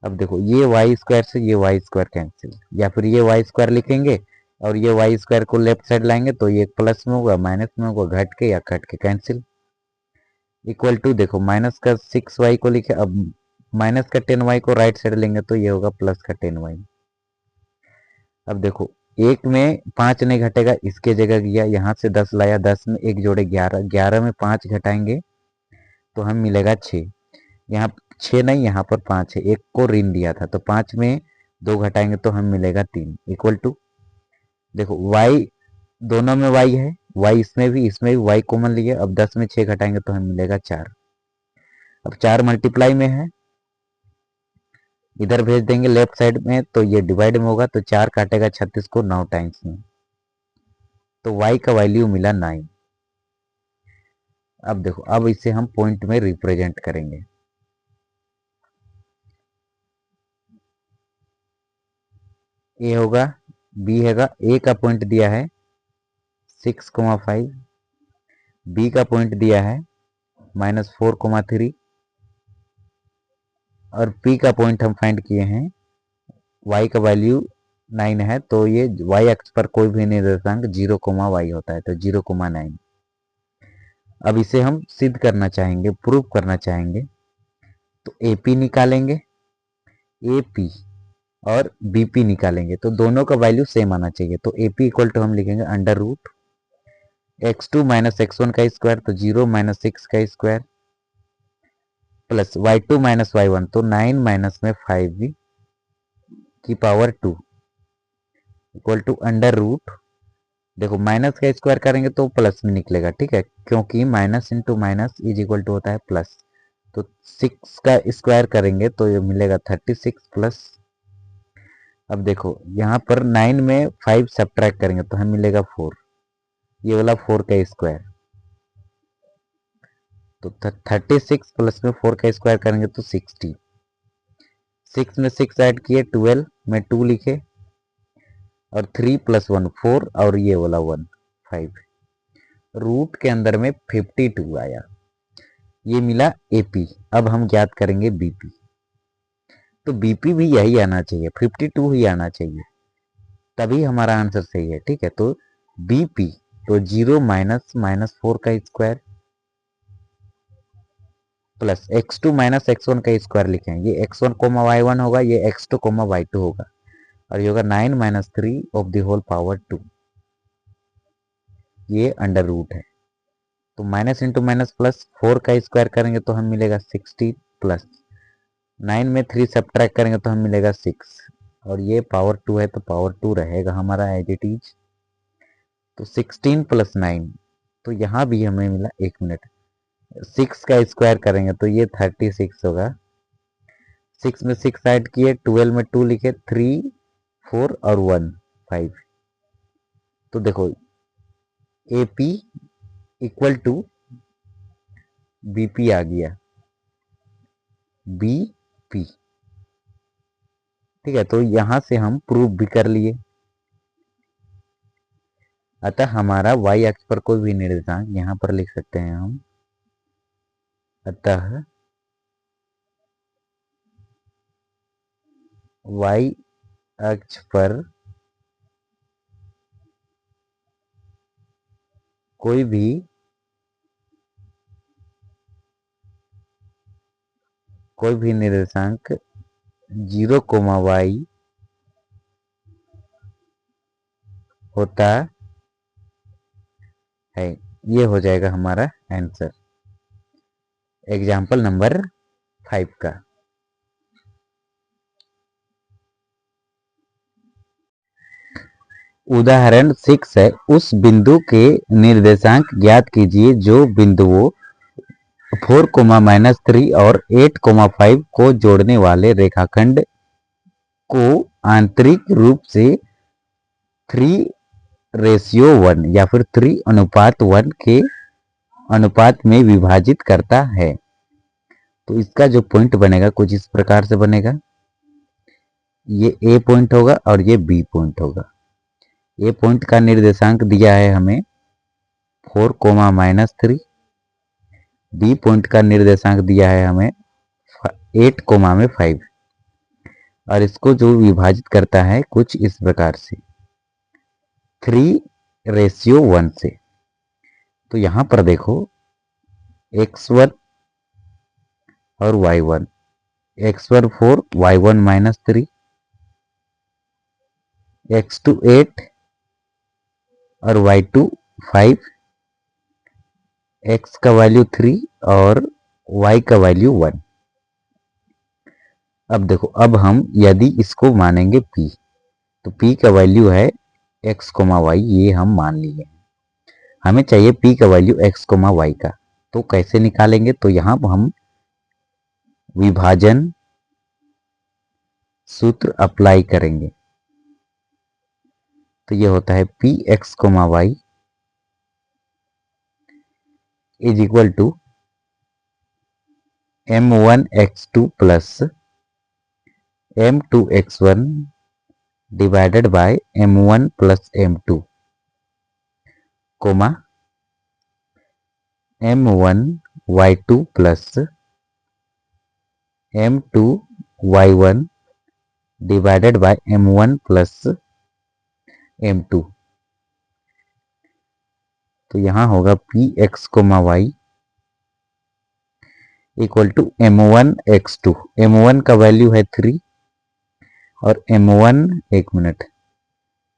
अब देखो ये वाई स्क्वायर से ये वाई स्क्वायर कैंसिल, या फिर ये वाई स्क्वायर लिखेंगे और ये वाई स्क्वायर को लेफ्ट साइड लाएंगे तो ये प्लस में होगा माइनस में होगा, घट के या कट के कैंसिल। इक्वल टू देखो माइनस का 6y को लिखे, अब माइनस का 10y को राइट साइड लेंगे तो ये होगा प्लस का 10y। अब देखो एक में 5 नहीं घटेगा, इसके जगह गया यहाँ से 10 लाया, 10 में एक जोड़े 11, 11 में 5 घटाएंगे तो हम मिलेगा 6, यहाँ 6 नहीं यहाँ पर 5 है, एक को ऋण दिया था तो 5 में 2 घटाएंगे तो हम मिलेगा 3 इक्वल टू देखो y दोनों में y है, y इसमें भी y कॉमन लिए, अब 10 में 6 घटाएंगे तो हम मिलेगा 4, अब 4 मल्टीप्लाई में है, इधर भेज देंगे लेफ्ट साइड में तो ये डिवाइड में होगा तो 4 काटेगा 36 को 9 टाइम्स में, तो y का वैल्यू मिला 9। अब देखो अब इसे हम पॉइंट में रिप्रेजेंट करेंगे, ए होगा बी हैगा, ए का पॉइंट दिया है 6,5, बी का पॉइंट दिया है -4,3 और पी का पॉइंट हम फाइंड किए हैं, y का वैल्यू 9 है तो ये y अक्ष पर कोई भी निर्देशांक 0,y होता है तो 0,9। अब इसे हम सिद्ध करना चाहेंगे, प्रूव करना चाहेंगे तो AP निकालेंगे, AP और BP निकालेंगे तो दोनों का वैल्यू सेम आना चाहिए, तो AP इक्वल टू हम लिखेंगे under root x2 minus x1 का स्क्वायर तो 0 माइनस 6 का square plus y2 minus y1 तो 9 माइनस में 5 की power 2 equal to under root, देखो माइनस का स्क्वायर करेंगे तो प्लस में निकलेगा, ठीक है, क्योंकि minus into minus is equal to होता है प्लस, तो 6 का स्क्वायर करेंगे तो ये मिलेगा 36 प्लस, अब देखो यहाँ पर 9 में 5 सब्ट्रैक्ट करेंगे तो हमें मिलेगा 4, ये वाला 4 का स्क्वायर, तो 36 प्लस में 4 का स्क्वायर करेंगे तो 60, 6 में 6 ऐड किए 12 में 2 लिखे और 3 प्लस 1 4 और ये वाला 1 5, रूट के अंदर में 52 आया, ये मिला AP। अब हम ज्ञात करेंगे BP, तो BP भी यही आना चाहिए, 52 ही आना चाहिए, तभी हमारा आंसर सही है, ठीक है। तो BP तो 0 माइनस -4 का square plus x2 minus x1 का स्क्वायर लिखेंगे, ये x1 कोमा y1 होगा, ये x2 कोमा y2 होगा और ये होगा 9 minus 3 of the whole power 2, ये अंडर रूट है, तो माइनस इंटू माइनस प्लस 4 का स्क्वायर करेंगे तो हम मिलेगा 60 प्लस 9 में 3 सब्ट्रैक्ट करेंगे तो हम मिलेगा 6 और ये पावर 2 है तो पावर 2 रहेगा हमारा एज इट इज, तो 16 प्लस 9, तो यहाँ भी हमें मिला, एक मिनट, 6 का स्क्वायर करेंगे तो ये 36 होगा, 6 में 6 ऐड किए 12 में 2 लिखे 3 4 और 1 5, तो देखो AP इक्वल टू BP आ गया, BP। ठीक है, तो यहां से हम प्रूव भी कर लिए। अतः हमारा y अक्ष पर कोई भी निर्देशांक यहां पर लिख सकते हैं हम। अतः y अक्ष पर कोई भी निर्देशांक 0, y होता है। ये हो जाएगा हमारा आंसर एग्जाम्पल नंबर 5 का। उदाहरण 6 है, उस बिंदु के निर्देशांक ज्ञात कीजिए जो बिंदुओं 4, -3 और 8, 5 को जोड़ने वाले रेखाखंड को आंतरिक रूप से 3:1 या फिर 3:1 के अनुपात में विभाजित करता है। तो इसका जो पॉइंट बनेगा कुछ इस प्रकार से बनेगा। ये ए पॉइंट होगा और ये बी पॉइंट होगा। ए पॉइंट का निर्देशांक दिया है हमें 4, बी पॉइंट का निर्देशांक दिया है हमें 8, 5 और इसको जो विभाजित करता है कुछ इस प्रकार से 3:1 से। तो यहां पर देखो x1 और y1, x1 4, y1 -3, x2 8 और y2 5, x का वैल्यू 3 और y का वैल्यू 1। अब देखो, अब हम यदि इसको मानेंगे p, तो p का वैल्यू है x, y, ये हम मान लिए। हमें चाहिए p का वैल्यू x, y का। तो कैसे निकालेंगे? तो यहां हम विभाजन सूत्र अप्लाई करेंगे। तो ये होता है px, y is equal to m1x2 plus m2x1 divided by m1 plus m2 comma m1y2 plus m2y1 divided by m1 plus m2। तो यहां होगा px, y equal to m1x2। m1 का वैल्यू है 3 और m1, एक मिनट,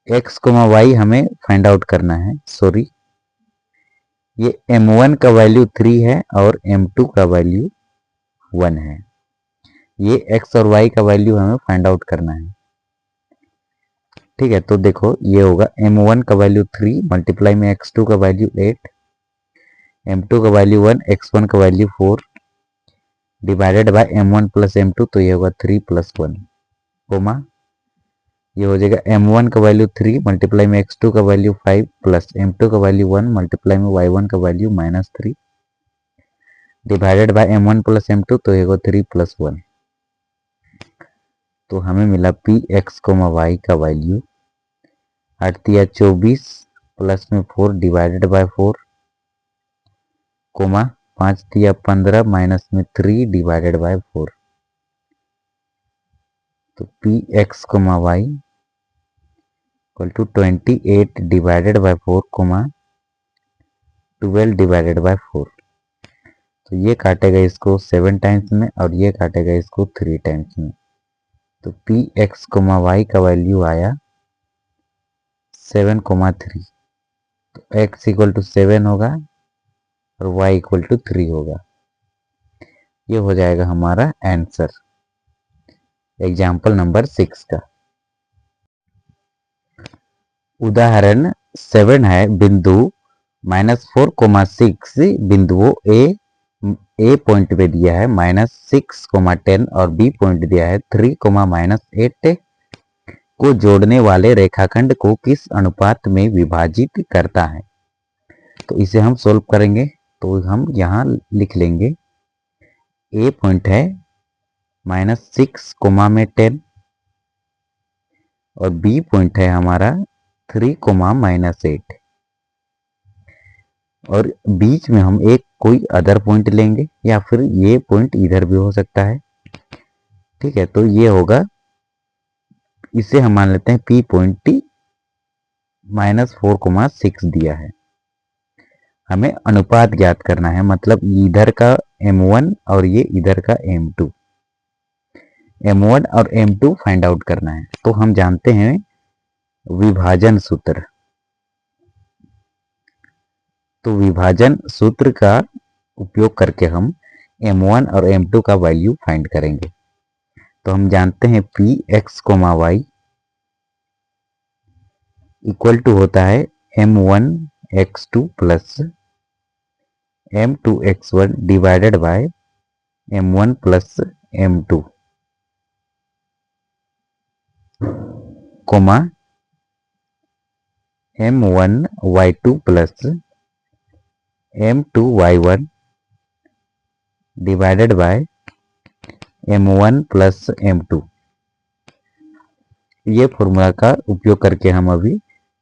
x, y हमें find out करना है। सॉरी, ये m1 का वैल्यू 3 है और m2 का वैल्यू 1 है। ये x और y का वैल्यू हमें फाइंड आउट करना है। ठीक है, तो देखो ये होगा m1 का वैल्यू 3 मल्टीप्लाई में x2 का वैल्यू 8, m2 का वैल्यू 1, x1 का value 4 divided by m1 plus m2। तो ये होगा 3 + 1 कोमा ये हो जाएगा m1 का वैल्यू 3 मल्टीप्लाई में x2 का वैल्यू 5 प्लस m2 का वैल्यू 1 मल्टीप्लाई में y1 का value -3 divided by m1 plus m2। तो ये होगा 3 + 1। तो हमें मिला px, y का वैल्यू 8×3 = 24 प्लस में 4 डिवाइडेड बाय 4 कोमा 5×3 = 15 माइनस में 3 डिवाइडेड बाय 4। तो px, y equal to 28 divided by 4 comma 12 divided by 4। तो ये काटेगा इसको 7 टाइम्स में और ये काटेगा इसको 3 टाइम्स में। तो px, y का वैल्यू आया 7,3। तो x इक्वल टू 7 होगा और y इक्वल टू 3 होगा। ये हो जाएगा हमारा आंसर एग्जाम्पल नंबर 6 का। उदाहरण 7 है, बिंदु -4, 6 बिंदुओं ए पॉइंट पे दिया है -6, 10 और बी पॉइंट दिया है 3, -8 को जोड़ने वाले रेखाखंड को किस अनुपात में विभाजित करता है? तो इसे हम सोल्व करेंगे तो हम यहाँ लिख लेंगे ए पॉइंट है -6 कोमा में 10 और बी पॉइंट है हमारा 3 कोमा -8 और बीच में हम एक कोई अदर पॉइंट लेंगे या फिर ये पॉइंट इधर भी हो सकता है। ठीक है, तो ये होगा, इसे हम मान लेते हैं पी पॉइंट टी -4,6 दिया है। हमें अनुपात ज्ञात करना है, मतलब इधर का m1 और ये इधर का m2, m1 और m2 फाइंड आउट करना है। तो हम जानते हैं विभाजन सूत्र, तो विभाजन सूत्र का उपयोग करके हम m1 और m2 का वैल्यू फाइंड करेंगे। तो हम जानते हैं P x comma y equal to होता है m1x2 plus m2x1 divided by m1 plus m2 comma m1y2 plus m2y1 divided by m1 plus m2। ये फॉर्मूला का उपयोग करके हम अभी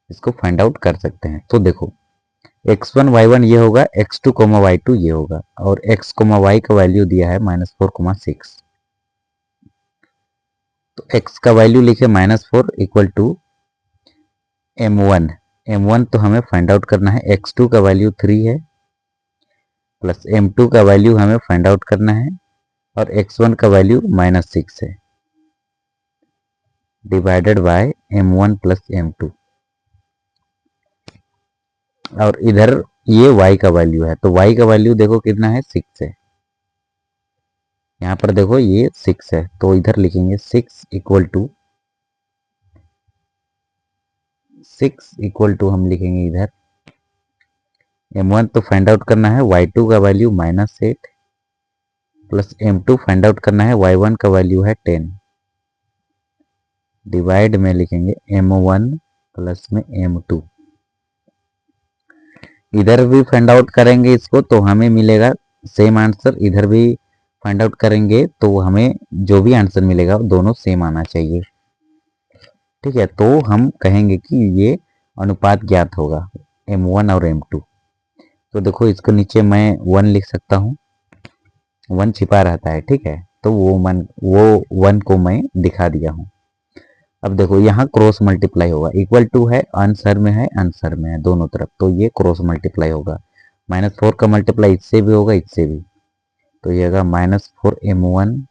इसको फाइंड आउट कर सकते हैं। तो देखो x1 y1 ये होगा, x2 y2 ये होगा और x y का वैल्यू दिया है -4,6। तो x का वैल्यू लिखे -4 इक्वल टू m1 तो हमें फाइंड आउट करना है, x2 का वैल्यू 3 है प्लस m2 का वैल्यू हमें फाइंड आउट करना है और x1 का वैल्यू -6 है divided by m1 plus m2 और इधर ये y का वैल्यू है। तो y का वैल्यू देखो कितना है, 6 है। यहाँ पर देखो ये 6 है, तो इधर लिखेंगे 6 इक्वल टू हम लिखेंगे इधर m1 तो फाइंड आउट करना है, y2 का value -8 plus m2 find out करना है, y1 का वैल्यू है 10 डिवाइड में लिखेंगे m1 प्लस में m2। इधर भी फाइंड आउट करेंगे इसको तो हमें मिलेगा सेम आंसर, इधर भी फाइंड आउट करेंगे तो हमें जो भी आंसर मिलेगा दोनों सेम आना चाहिए। ठीक है, तो हम कहेंगे कि ये अनुपात ज्ञात होगा m1 और m2। तो देखो इसके नीचे मैं 1 लिख सकता हूँ, 1 छिपा रहता है। ठीक है, तो वो 1 को मैं दिखा दिया हूँ। अब देखो यहाँ क्रॉस मल्टीप्लाई होगा, इक्वल टू है आंसर में है, आंसर में है दोनों तरफ, तो ये क्रॉस मल्टीप्लाई होगा। -4 का मल्टीप्लाई इससे भी होगा, इससे भी, तो ये होगा -4m1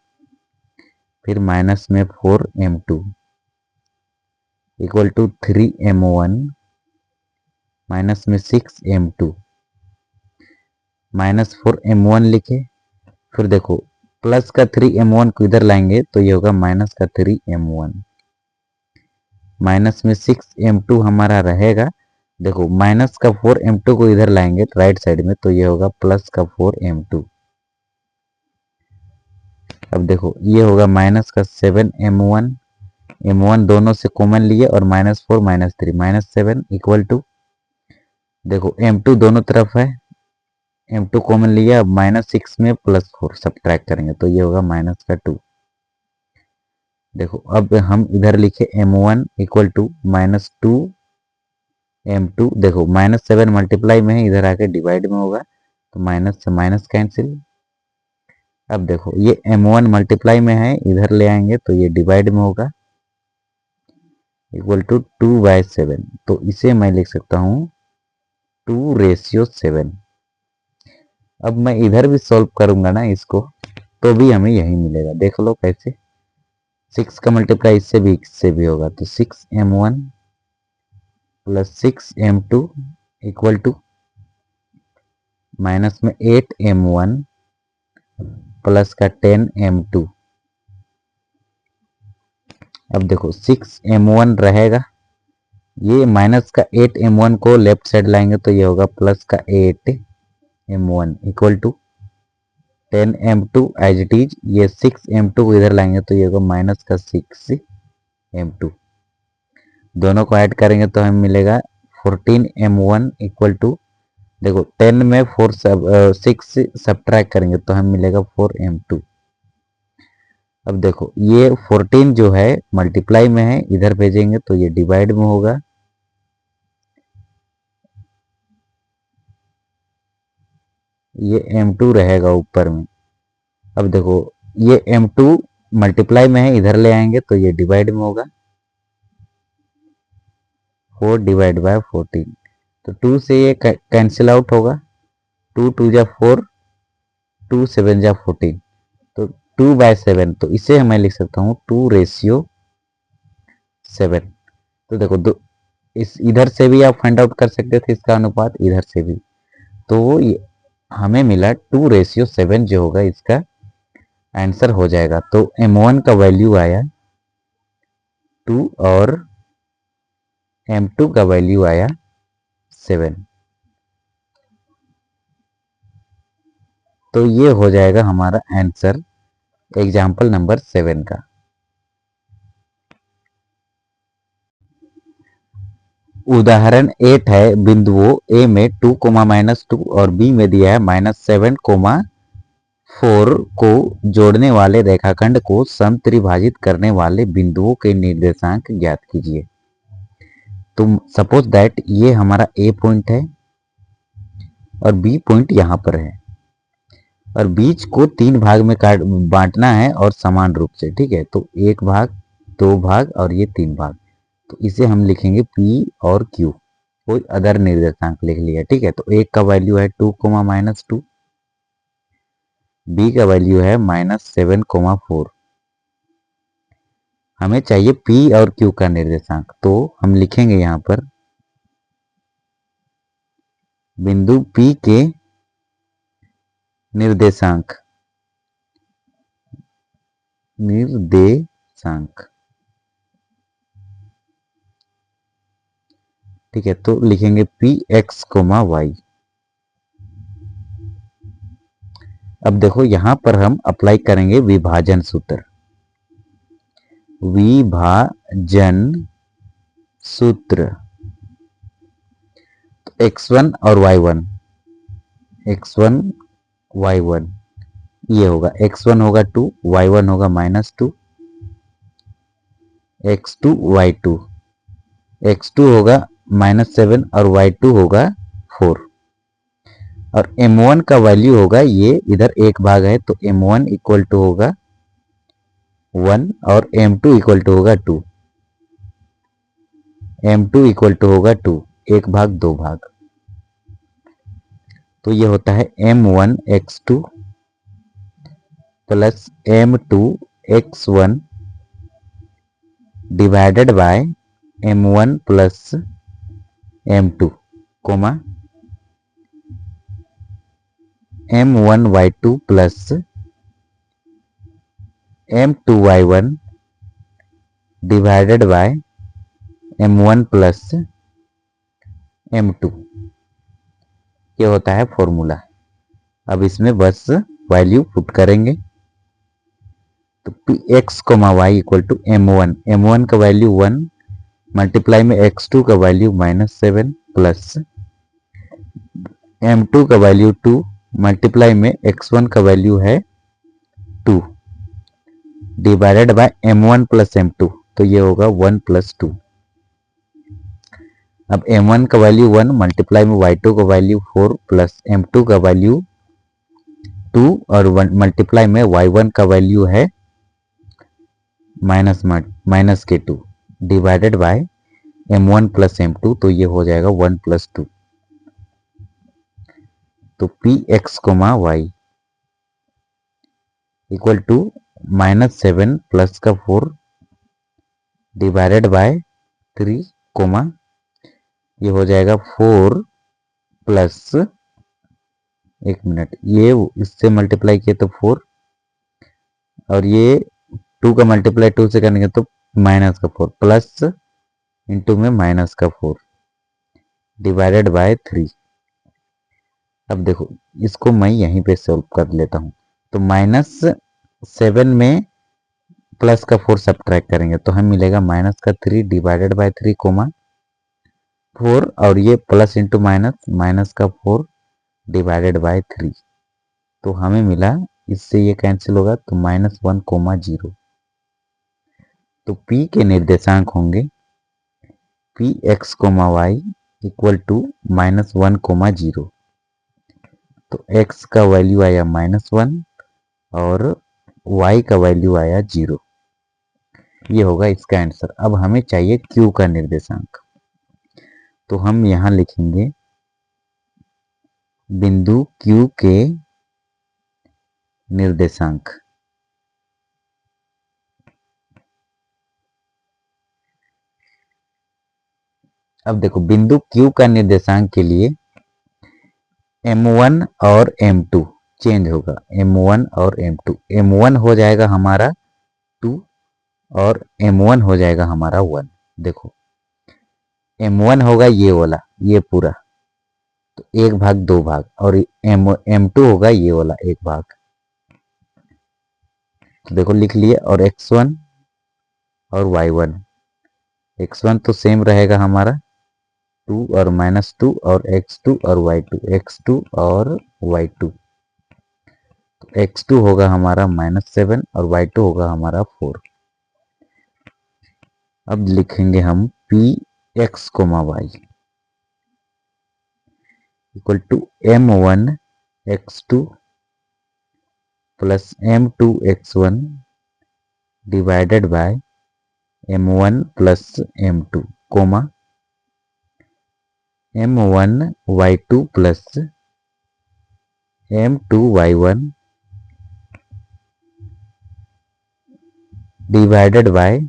फिर माइनस में 4m2 equal to 3m1 minus में 6m2 -4m1 लिखे। फिर देखो प्लस का 3m1 को इधर लाएंगे तो ये होगा माइनस का 3m1 माइनस में 6m2 हमारा रहेगा। देखो माइनस का 4m2 को इधर लाएंगे राइट साइड में तो ये होगा प्लस का 4m2। अब देखो ये होगा माइनस का 7m1, m1 दोनों से कॉमन लिए और -4 -3 -7 इक्वल टू, देखो m2 दोनों तरफ है, m2 कॉमन लिया, अब -6 में +4 सब्ट्रैक्ट करेंगे तो ये होगा माइनस का 2। देखो अब हम इधर लिखे m1 इक्वल टू -2m2, देखो -7 मल्टीप्लाई में है, इधर आके डिवाइड में होगा तो माइनस से माइनस कैंसिल। अब देखो ये m1 मल्टीप्लाई में है, इधर ले आएंगे तो ये डिवाइड में होगा इक्वल टू 2/7, तो इसे मैं लिख सकता हूँ 2:7। अब मैं इधर भी सॉल्व करूंगा ना इसको तो भी हमें यही मिलेगा, देख लो कैसे। 6 का मल्टीप्लाई इससे भी होगा तो 6m1 plus 6m2 equal to minus में 8m1 प्लस का 10m2। अब देखो 6m1 रहेगा, ये माइनस का 8m1 को लेफ्ट साइड लाएंगे तो ये होगा प्लस का 8m1 equal to 10m2 as it is, ये 6m2 को इधर लाएंगे तो ये होगा माइनस का 6m2। दोनों को ऐड करेंगे तो हमें मिलेगा 14m1 इक्वल टू देखो 10 में 6 सब्ट्रैक्ट करेंगे तो हमें मिलेगा 4m2। अब देखो ये 14 जो है मल्टीप्लाई में है, इधर भेजेंगे तो ये डिवाइड में होगा। ये m2 रहेगा ऊपर में। अब देखो ये m2 मल्टीप्लाई में है, इधर ले आएंगे तो ये डिवाइड में होगा। 4 डिवाइड बाय 14, तो 2 से ये कैंसिल आउट होगा। 2 2 जा 4, 2 7 जा 14, तो 2/7, तो इसे मैं लिख सकता हूँ 2:7। तो देखो इस इधर से भी आप फाइंड आउट कर सकते थे इसका अनुपात, इधर से भी। तो ये हमें मिला 2:7 जो होगा इसका आंसर हो जाएगा। तो m1 का वैल्यू आया 2 और m2 का वैल्यू आया 7। तो ये हो जाएगा हमारा आंसर एग्जाम्पल नंबर 7 का। उदाहरण 8 है, बिंदुओं ए में 2, -2 और बी में दिया है -7, 4 को जोड़ने वाले रेखाखंड को समत्रिभाजित करने वाले बिंदुओं के निर्देशांक ज्ञात कीजिए। तो सपोज दैट ये हमारा ए पॉइंट है और बी पॉइंट यहाँ पर है, और बीच को 3 भाग में बांटना है और समान रूप से, ठीक है। तो 1 भाग, 2 भाग और ये 3 भाग। तो इसे हम लिखेंगे P और Q, कोई अदर निर्देशांक लिख लिया, ठीक है। तो एक का वैल्यू है 2, -2, बी का वैल्यू है -7, 4। हमें चाहिए P और Q का निर्देशांक, तो हम लिखेंगे यहाँ पर बिंदु P के निर्देशांक, ठीक है। तो लिखेंगे Px, y। अब देखो यहां पर हम अप्लाई करेंगे विभाजन सूत्र। विभाजन सूत्र x1 और y1, x1 y1 ये होगा, x1 होगा 2, y1 होगा -2, x2 y2, x2 होगा -7 और y2 होगा 4। और m1 का वैल्यू होगा, ये इधर एक भाग है तो m1 इक्वल टू होगा 1 और m2 इक्वल टू होगा 2, m2 इक्वल टू होगा 2, एक भाग 2 भाग। तो ये होता है m1 x2 plus m2 x1 divided by m1 plus m2 comma m1 y2 plus m2 y1 divided by m1 plus m2, ये होता है फॉर्मूला। अब इसमें बस वैल्यू पुट करेंगे, तो x, y equal to m1 का वैल्यू 1 मल्टीप्लाई में x2 का वैल्यू -7 प्लस m2 का वैल्यू 2 मल्टीप्लाई में x1 का वैल्यू है 2 divided by m1 plus m2, तो ये होगा 1 + 2। अब m1 का वैल्यू 1 मल्टीप्लाई में y2 का वैल्यू 4 प्लस m2 का वैल्यू 2 और 1 मल्टीप्लाई में y1 का वैल्यू है माइनस के 2 divided by m1 plus m2, तो ये हो जाएगा 1 + 2। तो Px, y equal to -7 plus का 4 डिवाइडेड बाय 3, ये हो जाएगा 4 प्लस, एक मिनट, ये इससे मल्टीप्लाई किए तो 4 और ये 2 का मल्टीप्लाई 2 से करेंगे तो -4 प्लस इंटू में -4 डिवाइडेड बाय 3। अब देखो इसको मैं यहीं पे सॉल्व कर लेता हूं। तो -7 में प्लस का 4 सब्ट्रैक्ट करेंगे तो हमें मिलेगा -3 डिवाइडेड बाय 3, 4 और ये प्लस इंटू माइनस, माइनस का 4 डिवाइडेड बाय 3, तो हमें मिला, इससे ये कैंसिल होगा तो -1, 0। तो P के निर्देशांक होंगे P x comma y equal to -1, 0। तो x का वैल्यू आया -1 और y का वैल्यू आया 0। ये होगा इसका आंसर। अब हमें चाहिए q का निर्देशांक, तो हम यहां लिखेंगे बिंदु q के निर्देशांक। अब देखो बिंदु q का निर्देशांक के लिए m1 और m2 चेंज होगा, m1 और m2। m1 हो जाएगा हमारा 2 और m1 हो जाएगा हमारा 1। देखो m1 होगा ये वाला, ये पूरा, तो 1/2 और m2 होगा ये वाला 1 तो देखो लिख लिए। और x1 और y1, x1 तो सेम रहेगा हमारा 2 और -2 और x2 और y2, x2 और y2, तो x2 होगा हमारा -7 और y2 होगा हमारा 4। अब लिखेंगे हम P x comma y equal to m1 x2 plus m2 x1 divided by m1 plus m2 comma m1 y2 plus m2 y1 divided by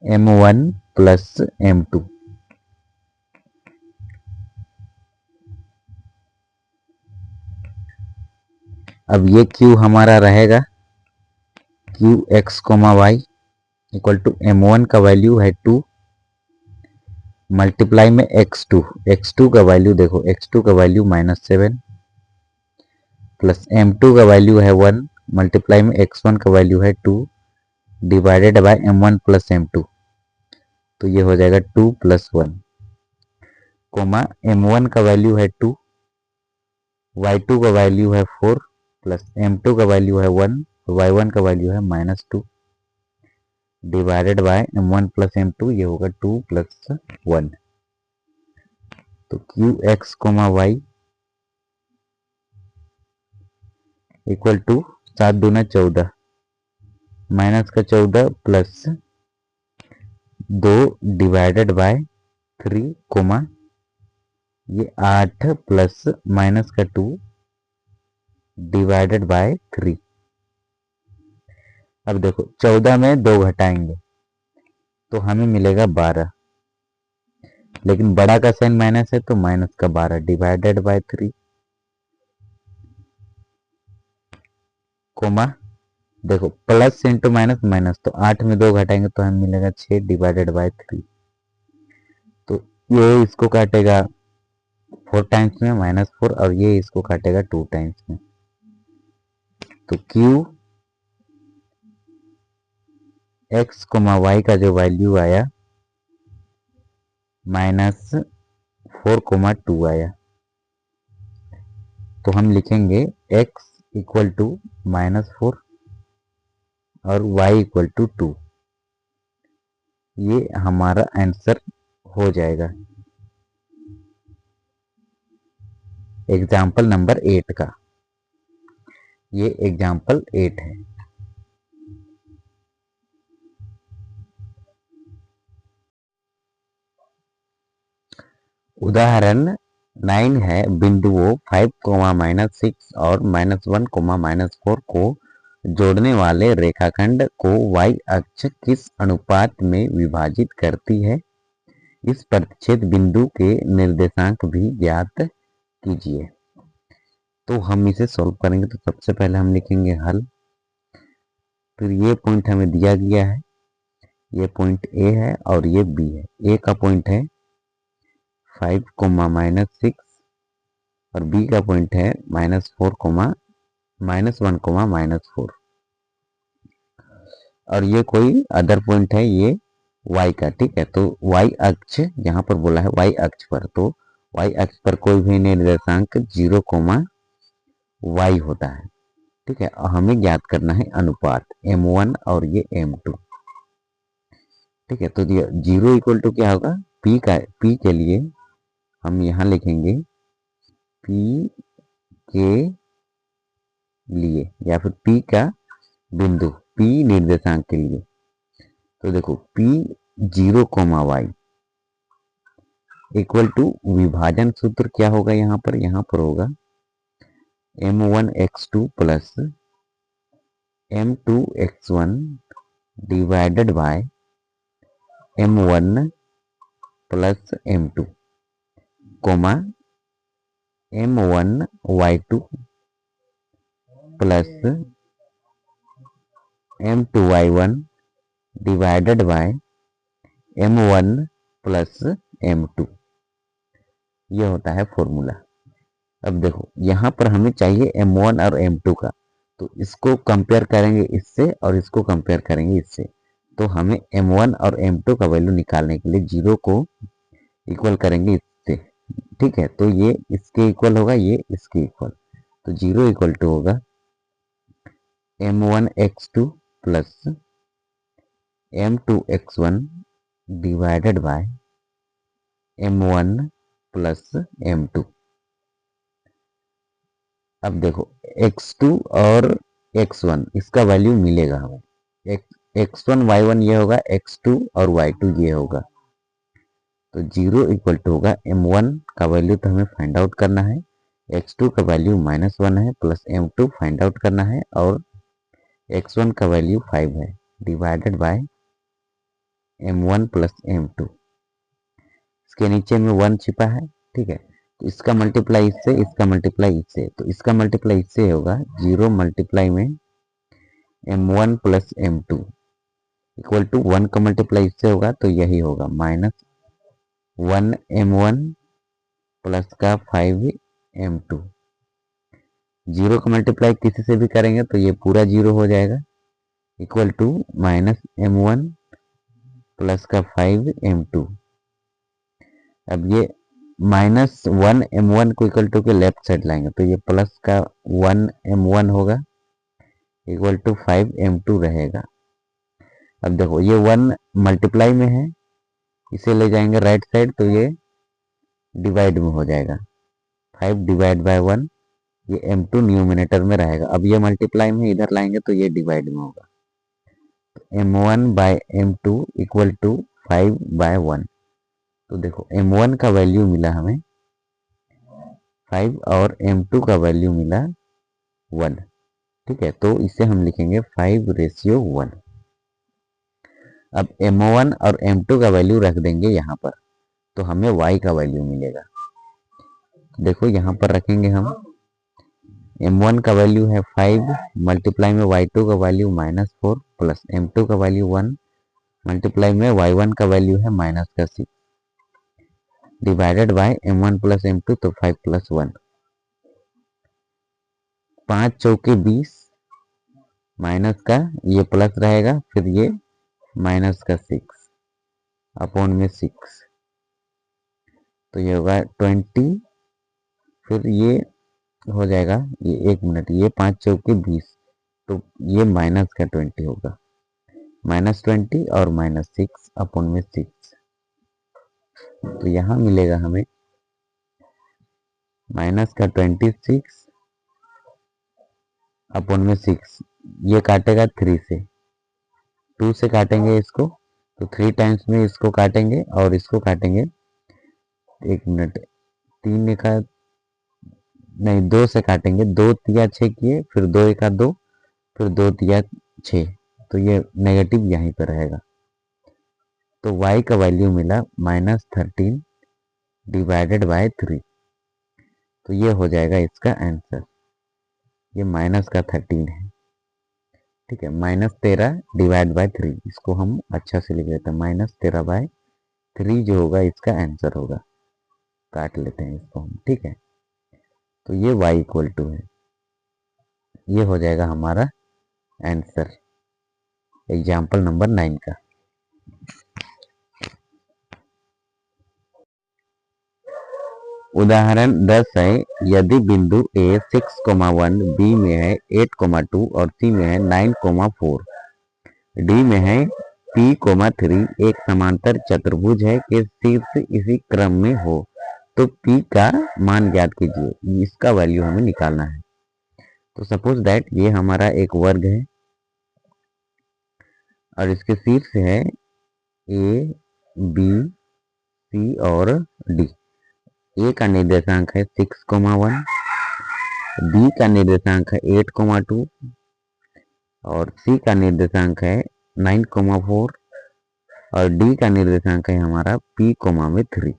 m1 plus m2। अब ये q हमारा रहेगा q x comma y equal to m1 का value है 2 multiply में x2 का value देखो, x2 का वैल्यू -7 प्लस m2 का वैल्यू है 1 मल्टीप्लाई में x1 का वैल्यू है 2 divided by m1 plus m2, तो ये हो जाएगा 2 + 1 कोमा m1 का वैल्यू है 2, y2 का वैल्यू है 4 प्लस m2 का वैल्यू है 1, y1 का वैल्यू है -2 divided by m1 plus m2, ये होगा 2 + 1। तो Q x comma y equal to 7 दूना 14 माइनस का 14 प्लस 2 डिवाइडेड बाय 3 कोमा ये 8 प्लस माइनस का 2 डिवाइडेड बाय 3। अब देखो 14 में 2 घटाएंगे तो हमें मिलेगा 12, लेकिन बड़ा का साइन माइनस है तो माइनस का 12 डिवाइडेड बाय 3 कोमा देखो प्लस इंटू माइनस माइनस, तो 8 में 2 घटाएंगे तो हमें मिलेगा 6 डिवाइडेड बाय 3। तो ये इसको काटेगा 4 टाइम्स में -4 और ये इसको काटेगा 2 टाइम्स में, तो क्यू एक्स कोमा वाई का जो वैल्यू आया -4, 2 आया, तो हम लिखेंगे x इक्वल टू -4 और y इक्वल टू 2। ये हमारा आंसर हो जाएगा एग्जाम्पल नंबर 8 का। ये एग्जाम्पल 8 है। उदाहरण 9 है, बिंदुओं 5, -6 और -1, -4 को जोड़ने वाले रेखाखंड को y अक्ष किस अनुपात में विभाजित करती है? इस प्रतिच्छेद बिंदु के निर्देशांक भी ज्ञात कीजिए। तो हम इसे सॉल्व करेंगे, तो सबसे पहले हम लिखेंगे हल। फिर ये पॉइंट हमें दिया गया है, ये पॉइंट ए है और ये बी है। ए का पॉइंट है 5, -6 और बी का पॉइंट है -4, -1, -4 और ये कोई अदर पॉइंट है, ये y का, ठीक है। तो y अक्ष यहाँ पर बोला है y अक्ष पर, तो y अक्ष पर कोई भी निर्देशांक 0, y होता है, ठीक है। और हमें ज्ञात करना है अनुपात m1 और ये m2, ठीक है। तो 0 इक्वल टू क्या होगा, p के लिए हम यहाँ लिखेंगे p के लिए, या फिर p का बिंदु, p निर्देशांक के लिए। तो देखो p 0, y इक्वल टू विभाजन सूत्र क्या होगा यहाँ पर होगा m1x2 plus m2x1 divided by m1 plus m2 comma m1y2 plus m2y1 divided by m1 plus m2। ये होता है फॉर्मूला। अब देखो यहाँ पर हमें चाहिए m1 और m2 का, तो इसको कंपेयर करेंगे इससे और इसको कंपेयर करेंगे इससे। तो हमें m1 और m2 का वैल्यू निकालने के लिए 0 को इक्वल करेंगे इससे, ठीक है। तो ये इसके इक्वल होगा, ये इसके इक्वल, तो 0 इक्वल टू होगा m1x2 plus m2x1 divided by m1 plus m2। अब देखो x2 और x1 इसका वैल्यू मिलेगा हमें, x1 y1 ये होगा, x2 और y2 ये होगा। तो 0 इक्वल टू होगा m1 का वैल्यू तो हमें फाइंड आउट करना है, x2 का वैल्यू -1 है, प्लस m2 फाइंड आउट करना है, और x1 का वैल्यू 5 है, divided by m1 plus m2। इसके नीचे में 1 छिपा है, ठीक है। तो इसका मल्टीप्लाई इससे, इसका मल्टीप्लाई इससे, तो इसका मल्टीप्लाई इससे होगा 0 मल्टीप्लाई में m1 plus m2 equal to 1 का मल्टीप्लाई इससे होगा, तो यही होगा -1 m1 प्लस का 5 m2। 0 का मल्टीप्लाई किसी से भी करेंगे तो ये पूरा 0 हो जाएगा, इक्वल टू -m1 प्लस का 5 m2। अब ये -1 m1 को इक्वल टू के लेफ्ट साइड लाएंगे, तो ये प्लस का 1 m1 होगा, इक्वल टू 5 m2 रहेगा। अब देखो ये 1 मल्टीप्लाई में है, इसे ले जाएंगे राइट साइड, तो ये डिवाइड में हो जाएगा, 5 डिवाइड बाय 1, ये m2 न्यूमिनेटर में रहेगा। अब ये मल्टीप्लाई में इधर लाएंगे तो ये डिवाइड में होगा, तो m1 bye m2 equal to 5 bye 1। तो देखो m1 का वैल्यू मिला हमें 5 और m2 का वैल्यू मिला 1, ठीक है। तो इसे हम लिखेंगे 5:1। अब m1 और m2 का वैल्यू रख देंगे यहाँ पर, तो हमें y का वैल्यू मिलेगा। देखो यहाँ पर रखेंगे हम, m1 का वैल्यू है 5 मल्टीप्लाई में y2 का वैल्यू -4 प्लस m2 का वैल्यू 1 मल्टीप्लाई में y1 का वैल्यू है -6 divided by m1 plus m2, तो 5 प्लस 1, 5 चौके 20 माइनस का ये प्लस रहेगा, फिर ये माइनस का 6 अपॉन में 6, तो ये होगा 20, फिर ये हो जाएगा, ये 1 मिनट, ये 5 चौके 20, तो ये माइनस का 20 होगा, -20 और -6 अपॉन में 6। तो यहाँ मिलेगा हमें माइनस का 26 अपॉन में 6, ये काटेगा 3 से, 2 से काटेंगे इसको, तो 3 टाइम्स में इसको काटेंगे और इसको काटेंगे, 1 मिनट, 3 का नहीं 2 से काटेंगे, 2 तिया 6 किए, फिर 2 1 2, फिर 2 तिया 6, तो ये नेगेटिव यहीं पर रहेगा। तो y का वैल्यू मिला -13 डिवाइडेड बाय 3, तो ये हो जाएगा इसका आंसर, ये माइनस का 13 है, ठीक है। -13 डिवाइड बाय 3, इसको हम अच्छा से लिख लेते हैं, -13/3 जो होगा इसका आंसर होगा, काट लेते हैं इसको हम, ठीक है। तो ये y इक्वल टू है, ये हो जाएगा हमारा आंसर एग्जाम्पल नंबर 9 का। उदाहरण 10 है, यदि बिंदु ए 6,1 बी में है 8,2 और सी में है 9,4, डी में है P,3 एक समांतर चतुर्भुज है के शीर्ष इसी क्रम में हो तो P का मान ज्ञात कीजिए। इसका वैल्यू हमें निकालना है। तो सपोज दैट ये हमारा एक वर्ग है और इसके शीर्ष है A, B, C और D। ए का निर्देशांक है 6,1, बी का निर्देशांक है 8,2 और सी का निर्देशांक है 9,4 और डी का निर्देशांक है हमारा P,3।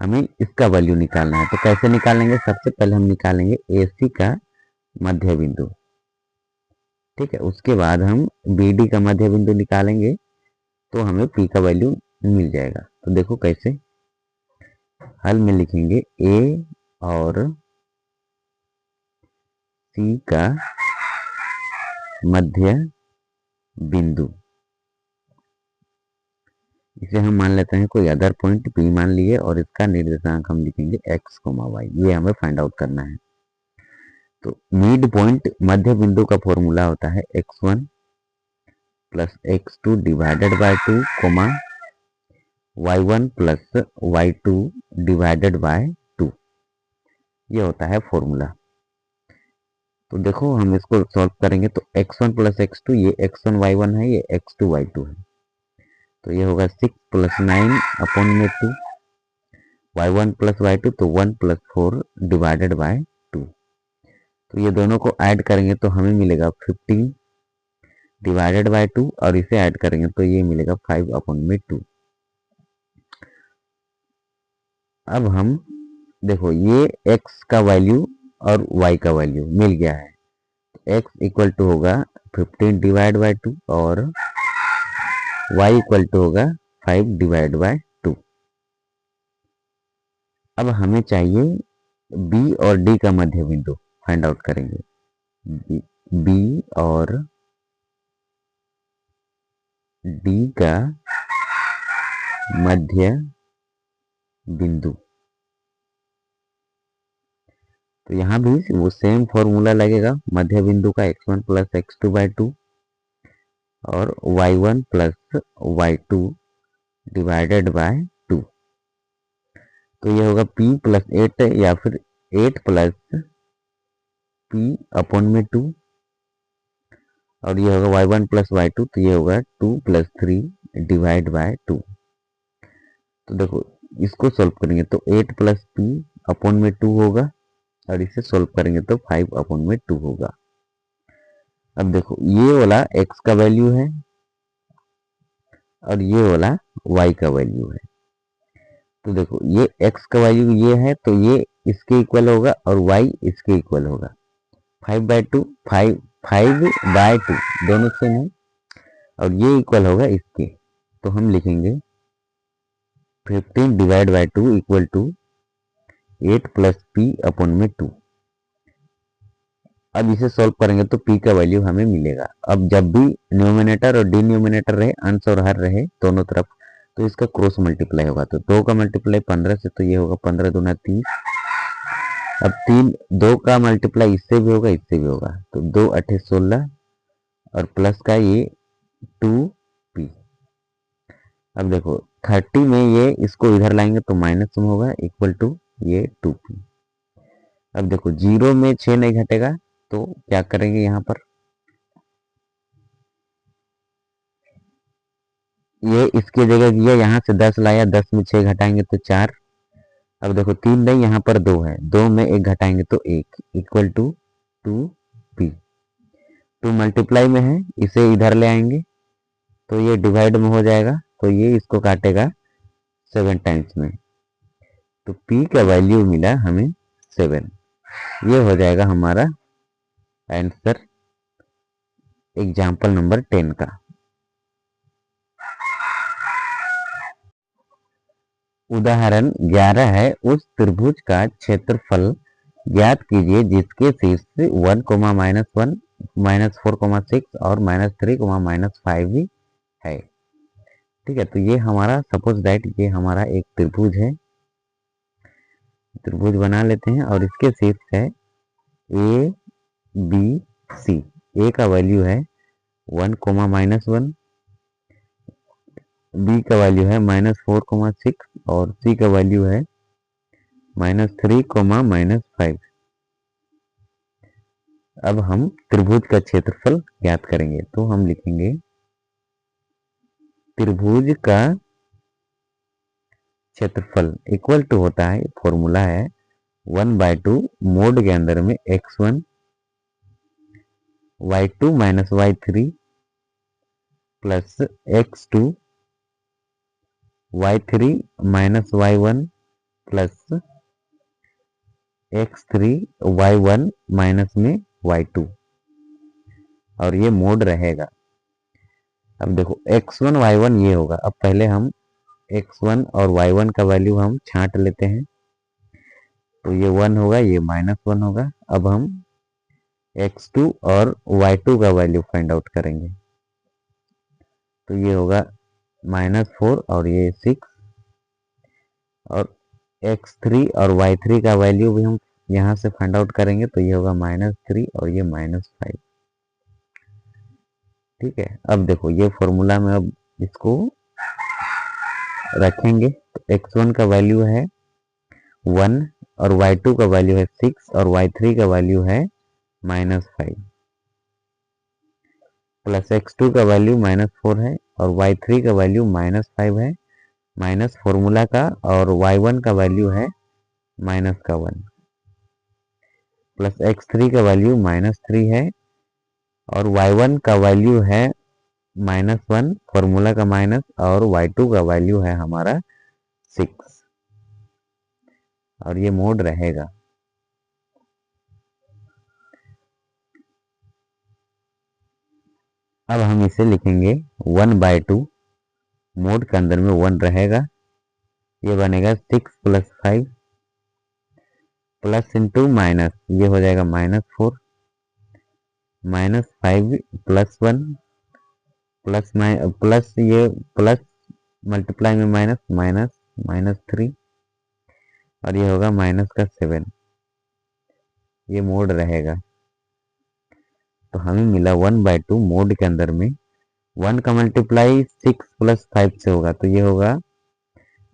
हमें इसका वैल्यू निकालना है। तो कैसे निकालेंगे? सबसे पहले हम निकालेंगे AC का मध्य बिंदु, ठीक है। उसके बाद हम BD का मध्य बिंदु निकालेंगे तो हमें P का वैल्यू मिल जाएगा। तो देखो कैसे, हल में लिखेंगे A और C का मध्य बिंदु, इसे हम मान लेते हैं कोई अदर पॉइंट P मान लिए और इसका निर्देशांक हम लिखेंगे x, y। ये हमें फाइंड आउट करना है। तो मिड पॉइंट मध्य बिंदु का फॉर्मूला होता है x1 plus x2 divided by 2, y1 plus y2 divided by 2। ये होता है फॉर्मूला। तो देखो हम इसको सॉल्व करेंगे तो x1 प्लस x2, ये x1 y1 है, ये x2 y2 है। तो ये होगा 6 प्लस 9 अपॉन में 2, y1 प्लस y2 तो 1 प्लस 4 डिवाइडेड बाय 2। तो ये दोनों को ऐड करेंगे तो हमें मिलेगा 15 डिवाइडेड बाय 2 और इसे ऐड करेंगे तो ये मिलेगा 5 अपॉन में 2। अब हम देखो ये x का वैल्यू और y का वैल्यू मिल गया है। x इक्वल टू होगा 15 डिवाइड बाय 2 और y इक्वल टू होगा 5 डिवाइड बाय 2। अब हमें चाहिए B और D का मध्य बिंदु फाइंड आउट करेंगे। B और D का मध्य बिंदु, तो यहाँ भी वो सेम फॉर्मूला लगेगा मध्य बिंदु का, x1 प्लस x2 बाय 2 और y1 plus y2 divided by 2। तो ये होगा P प्लस 8 या फिर 8 प्लस P अपॉन में 2 और ये होगा y1 प्लस y2 तो ये होगा 2 प्लस 3 डिवाइड बाय 2। तो देखो इसको सॉल्व करेंगे तो 8 प्लस P अपॉन में 2 होगा और इसे सॉल्व करेंगे तो 5 अपॉन में 2 होगा। अब देखो ये वाला x का वैल्यू है और ये वाला y का वैल्यू है। तो देखो ये x का वैल्यू ये है तो ये इसके इक्वल होगा और y इसके इक्वल होगा। 5/2 5/2 दोनों सेम है और ये इक्वल होगा इसके। तो हम लिखेंगे 15 divide by 2 equal to 8 plus P upon में 2। अब इसे सॉल्व करेंगे तो P का वैल्यू हमें मिलेगा। अब जब भी न्यूमिनेटर और डिनोमिनेटर रहे, अंश और हर रहे दोनों तरफ, तो इसका क्रॉस मल्टीप्लाई होगा। तो 2 का मल्टीप्लाई 15 से तो ये होगा 15 दूना 30। अब 2 का मल्टीप्लाई इससे भी होगा इससे भी होगा तो 2 8 16 और प्लस का ये 2P। अब देखो 30 में ये इसको इधर लाएंगे तो माइनस में होगा इक्वल टू ये 2P। अब देखो 0 में 6 नहीं घटेगा तो क्या करेंगे यहाँ पर, ये इसकी जगह दिया, यहाँ से 10 लाया, 10 में 6 घटाएंगे तो 4। अब देखो 3 नहीं, यहाँ पर 2 है, 2 में 1 घटाएंगे तो 1 इक्वल टू 2P। 2 मल्टीप्लाई में है, इसे इधर ले आएंगे तो ये डिवाइड में हो जाएगा तो ये इसको काटेगा 7 टाइम्स में। तो P का वैल्यू मिला हमें 7। ये हो जाएगा हमारा आंसर एग्जाम्पल नंबर 10 का। उदाहरण 11 है, उस त्रिभुज का क्षेत्रफल ज्ञात कीजिए जिसके शीर्ष 1, -1, -4,6 और -3, -5 है। ठीक है, तो ये हमारा सपोज दैट ये हमारा एक त्रिभुज है त्रिभुज बना लेते हैं और इसके शीर्ष है ए बी सी। ए का वैल्यू है 1, -1, बी का वैल्यू है -4, 6 और सी का वैल्यू है -3, -5। अब हम त्रिभुज का क्षेत्रफल ज्ञात करेंगे, तो हम लिखेंगे त्रिभुज का क्षेत्रफल इक्वल टू होता है, फॉर्मूला है 1/2 मोड के अंदर में x1 y2 - y3 plus x2 y3 - y1 plus x3 y1 minus में y2, और ये मोड रहेगा। अब देखो x1 y1 ये होगा। अब पहले हम x1 और y1 का वैल्यू हम छांट लेते हैं, तो ये 1 होगा, ये -1 होगा। अब हम x2 और y2 का वैल्यू फाइंड आउट करेंगे, तो ये होगा -4 और ये 6, और x3 और y3 का वैल्यू भी हम यहाँ से फाइंड आउट करेंगे, तो ये होगा -3 और ये -5। ठीक है, अब देखो ये फॉर्मूला में अब इसको रखेंगे, तो x1 का वैल्यू है 1 और y2 का वैल्यू है 6 और y3 का वैल्यू है -5, प्लस x2 का वैल्यू -4 है और y3 का वैल्यू -5 है, माइनस फॉर्मूला का, और y1 का वैल्यू है -1, प्लस x3 का वैल्यू -3 है और y1 का वैल्यू है -1, फॉर्मूला का माइनस, और y2 का वैल्यू है हमारा 6, और ये मोड रहेगा। अब हम इसे लिखेंगे 1/2 मोड के अंदर में 1 रहेगा, ये बनेगा 6 + 5 प्लस इंटू माइनस, ये हो जाएगा -4 -5 + 1 प्लस ये प्लस मल्टीप्लाई में माइनस -3, और ये होगा -7, ये मोड रहेगा। तो हमें मिला 1/2 मोड के अंदर में 1 का मल्टीप्लाई 6 + 5 से होगा, तो ये होगा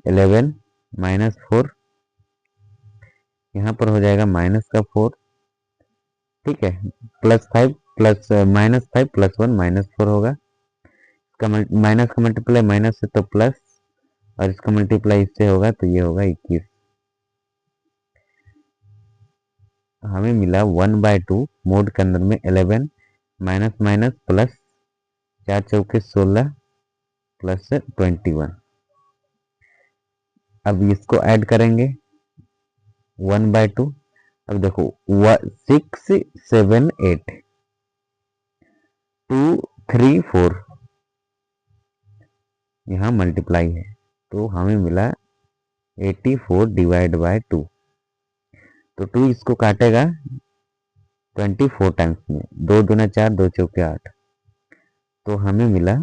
11 -4, यहाँ पर हो जाएगा -4, ठीक है, +5 प्लस -5 + 1 -4 होगा, माइनस का मल्टीप्लाई माइनस से तो प्लस, और इसका मल्टीप्लाई इससे होगा, तो ये होगा 21। हमें मिला 1/2 मोड के अंदर में 11 माइनस माइनस प्लस 4 चौके 16 प्लस 21। अब इसको ऐड करेंगे 1/2। अब देखो 6 7 8 2 3 4 यहाँ मल्टीप्लाई है, तो हमें मिला 84 / 2। तो 2 इसको काटेगा 24 टाइम्स में, 2 दूना 4 2 चौके 8, तो हमें मिला।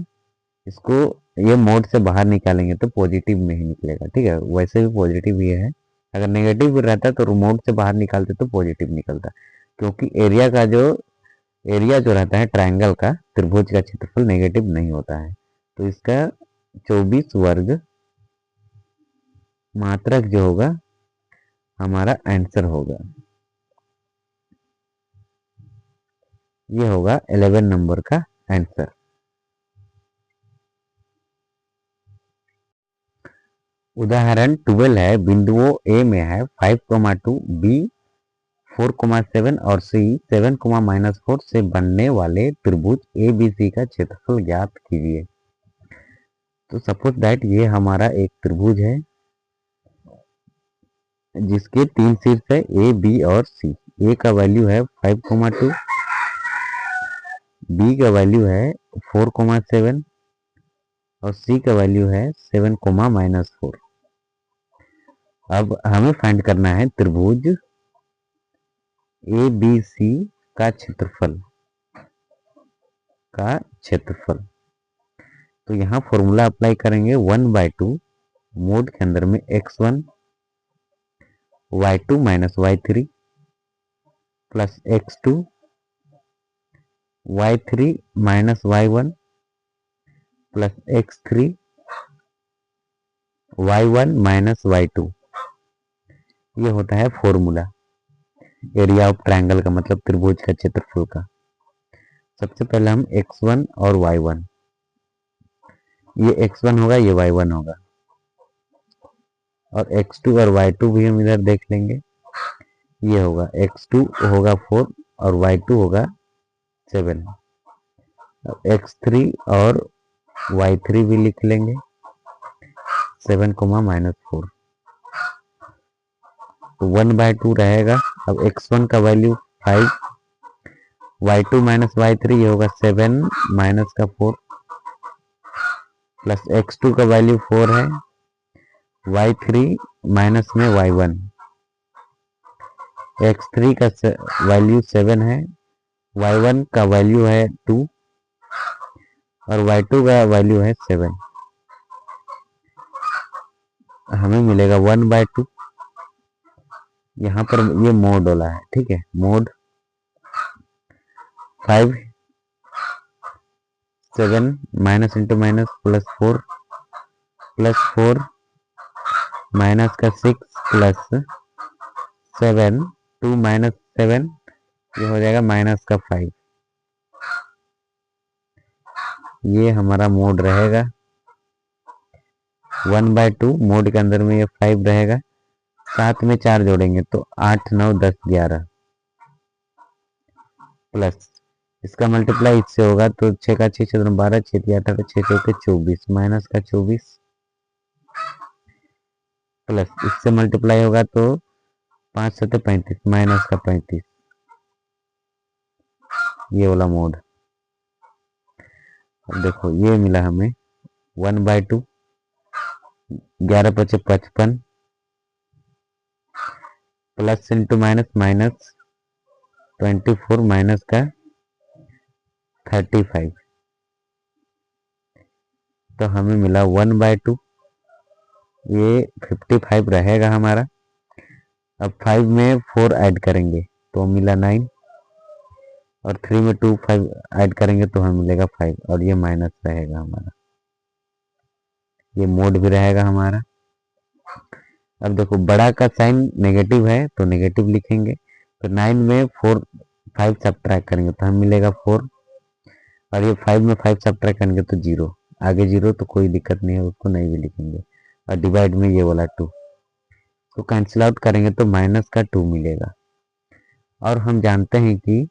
इसको ये मोड से बाहर निकालेंगे तो पॉजिटिव में ही निकलेगा, ठीक है, वैसे भी पॉजिटिव ही है, अगर नेगेटिव भी रहता तो मोड से बाहर निकालते तो पॉजिटिव निकलता, क्योंकि एरिया जो रहता है ट्रायंगल का, त्रिभुज का क्षेत्रफल नेगेटिव नहीं होता है। तो इसका 24 वर्ग मात्रक जो होगा हमारा आंसर होगा, ये होगा 11 नंबर का आंसर। उदाहरण 12 है, बिंदुओं ए में है 5,2, बी 4,7 और सी 7,-4 से बनने वाले त्रिभुज ABC का क्षेत्रफल ज्ञात कीजिए। तो सपोज दैट ये हमारा एक त्रिभुज है जिसके 3 शीर्ष है ए बी और सी। ए का वैल्यू है 5,2, बी का वैल्यू है 4,7 और सी का वैल्यू है 7,-4। अब हमें फाइंड करना है त्रिभुज ABC का क्षेत्रफल। तो यहाँ फॉर्मूला अप्लाई करेंगे 1/2 मोड के अंदर में x1 y2 minus y3 plus x2 y3 minus y1 plus x3 y1 minus y2। ये होता है फॉर्मूला एरिया ऑफ ट्रायंगल का, मतलब त्रिभुज का क्षेत्रफल का। सबसे पहले हम x1 और y1, ये x1 होगा, ये y1 होगा, और x2 और y2 भी हम इधर देख लेंगे। ये होगा x2 होगा 4 और y2 होगा 7। x3 और y3 भी लिख लेंगे 7 माइनस 4, तो 1/2 रहेगा। अब x1 का वैल्यू 5, y2 माइनस y3 ये होगा 7 माइनस का 4, प्लस x2 का वैल्यू 4 है, y3 माइनस में y1, x3 का वैल्यू 7 है, y1 का वैल्यू है 2 और y2 का वैल्यू है 7। हमें मिलेगा 1/2। यहाँ पर ये मोड वाला है, ठीक है, mode 5 7 minus into minus plus 4 minus का 6 प्लस 7 2 माइनस 7 ये हो जाएगा माइनस का 5। ये हमारा मोड रहेगा 1/2। मोड के अंदर में ये 5 रहेगा, साथ में 4 जोड़ेंगे तो 8 9 10 11 प्लस इसका मल्टीप्लाई इससे होगा तो 6 का 6 6 12 6 8 6 6 24 माइनस का 24 प्लस इससे मल्टीप्लाई होगा तो 5 7 35 माइनस का 35। ये वाला मोड। अब देखो ये मिला हमें 1/2, 11 5 55 plus into minus minus 24 minus का 35, तो हमें मिला 1/2। ये 55 रहेगा हमारा। अब 5 में 4 ऐड करेंगे तो मिला 9 और 3 में 2 5 ऐड करेंगे तो हमें मिलेगा 5 और ये माइनस रहेगा हमारा। ये मोड भी रहेगा हमारा। अब देखो बड़ा का साइन नेगेटिव है तो नेगेटिव लिखेंगे, तो 9 में 4 5 सब्ट्रैक्ट करेंगे तो हमें मिलेगा 4 और ये 5 में 5 सब्ट्रैक्ट करेंगे तो 0, आगे 0 तो कोई दिक्कत नहीं है, उसको नहीं भी लिखेंगे। और डिवाइड में ये वाला 2 तो कैंसिल आउट करेंगे तो माइनस का 2 मिलेगा। और हम जानते हैं कि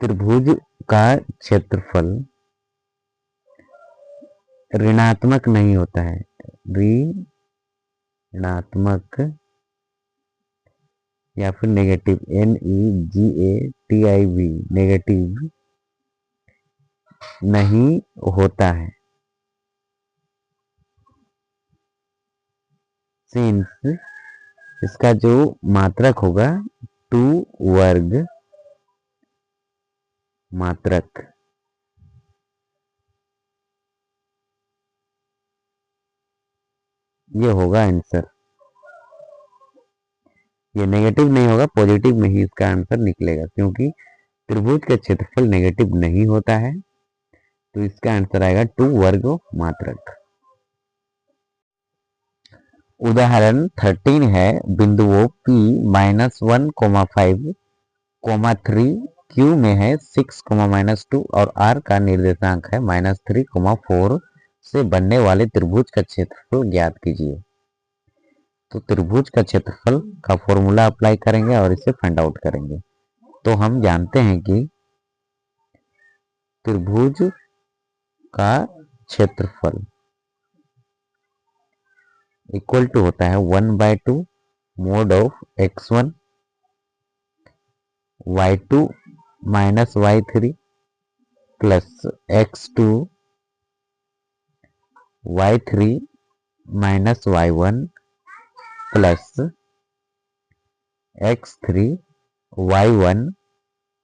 त्रिभुज का क्षेत्रफल ऋणात्मक नहीं होता है, ऋणात्मक या फिर नेगेटिव, NEGATIV नेगेटिव नहीं होता है। सिंस इसका जो मात्रक होगा 2 वर्ग मात्रक, ये होगा आंसर। ये नेगेटिव नहीं होगा, पॉजिटिव में ही इसका आंसर निकलेगा, क्योंकि त्रिभुज का क्षेत्रफल नेगेटिव नहीं होता है, तो इसका आंसर आएगा 2 वर्ग मात्रक। उदाहरण 13 है, बिंदुओं P -1, 5, 3 Q में है 6, -2 और R का निर्देशांक है -3, 4 से बनने वाले त्रिभुज का क्षेत्रफल ज्ञात कीजिए। तो त्रिभुज का क्षेत्रफल का फॉर्मूला अप्लाई करेंगे और इसे फाइंड आउट करेंगे। तो हम जानते हैं कि त्रिभुज का क्षेत्रफल इक्वल टू होता है 1/2 mode of x1 y2 minus y3 plus x2 y3 minus y1 plus x3 y1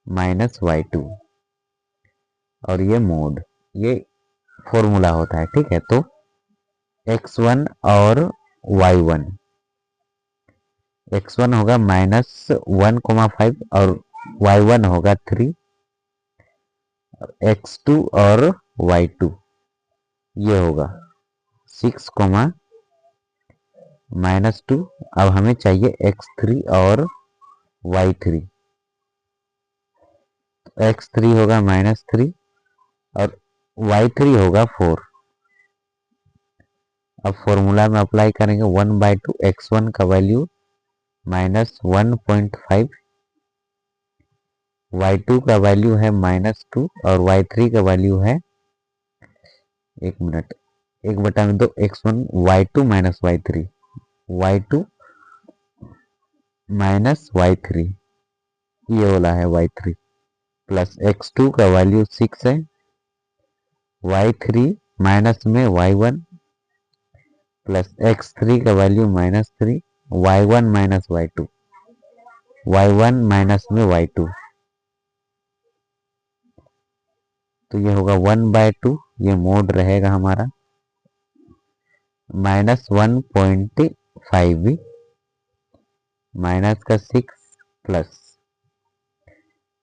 minus y2 और ये मोड, ये फॉर्मूला होता है, ठीक है। तो x1 और y1 x1 होगा -1,5 और y1 होगा 3, x2 और y2 ये होगा 6, -2। अब हमें चाहिए x3 और y3। x3 होगा -3 और y3 होगा 4। अब फॉर्मूला में अप्लाई करेंगे 1/2 x1 का वैल्यू -1.5, y2 का वैल्यू है -2 और y3 का वैल्यू है 1/2 x1 y2 - y3, y2 -y3 ये वाला है y3 प्लस x2 का वैल्यू 6 है, y3 माइनस में y1 प्लस x3 का value -3, y1 - y2, y1 minus में y2 तो ये होगा 1/2। ये मोड रहेगा हमारा -1.5 माइनस का 6 प्लस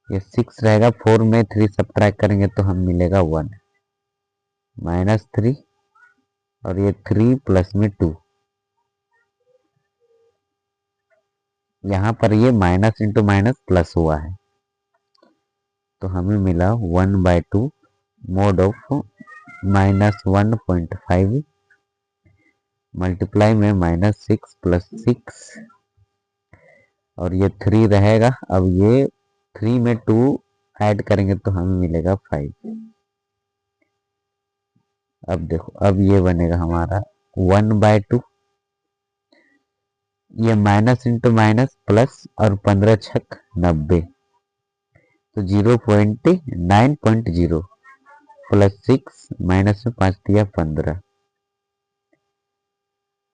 ये 6 रहेगा, 4 में 3 सब्ट्रैक्ट करेंगे तो हम मिलेगा 1 -3 और ये 3 प्लस में 2। यहाँ पर ये माइनस इंटू माइनस प्लस हुआ है तो हमें मिला 1/2 मोड ऑफ -1.5 मल्टीप्लाई में -6 प्लस 6 और ये 3 रहेगा। अब ये 3 में 2 ऐड करेंगे तो हमें मिलेगा 5। अब देखो अब ये बनेगा हमारा 1/2, ये माइनस इंटू माइनस प्लस और 15 छक 90 तो 0.9.0 प्लस 6 माइनस में 5 दिया 15।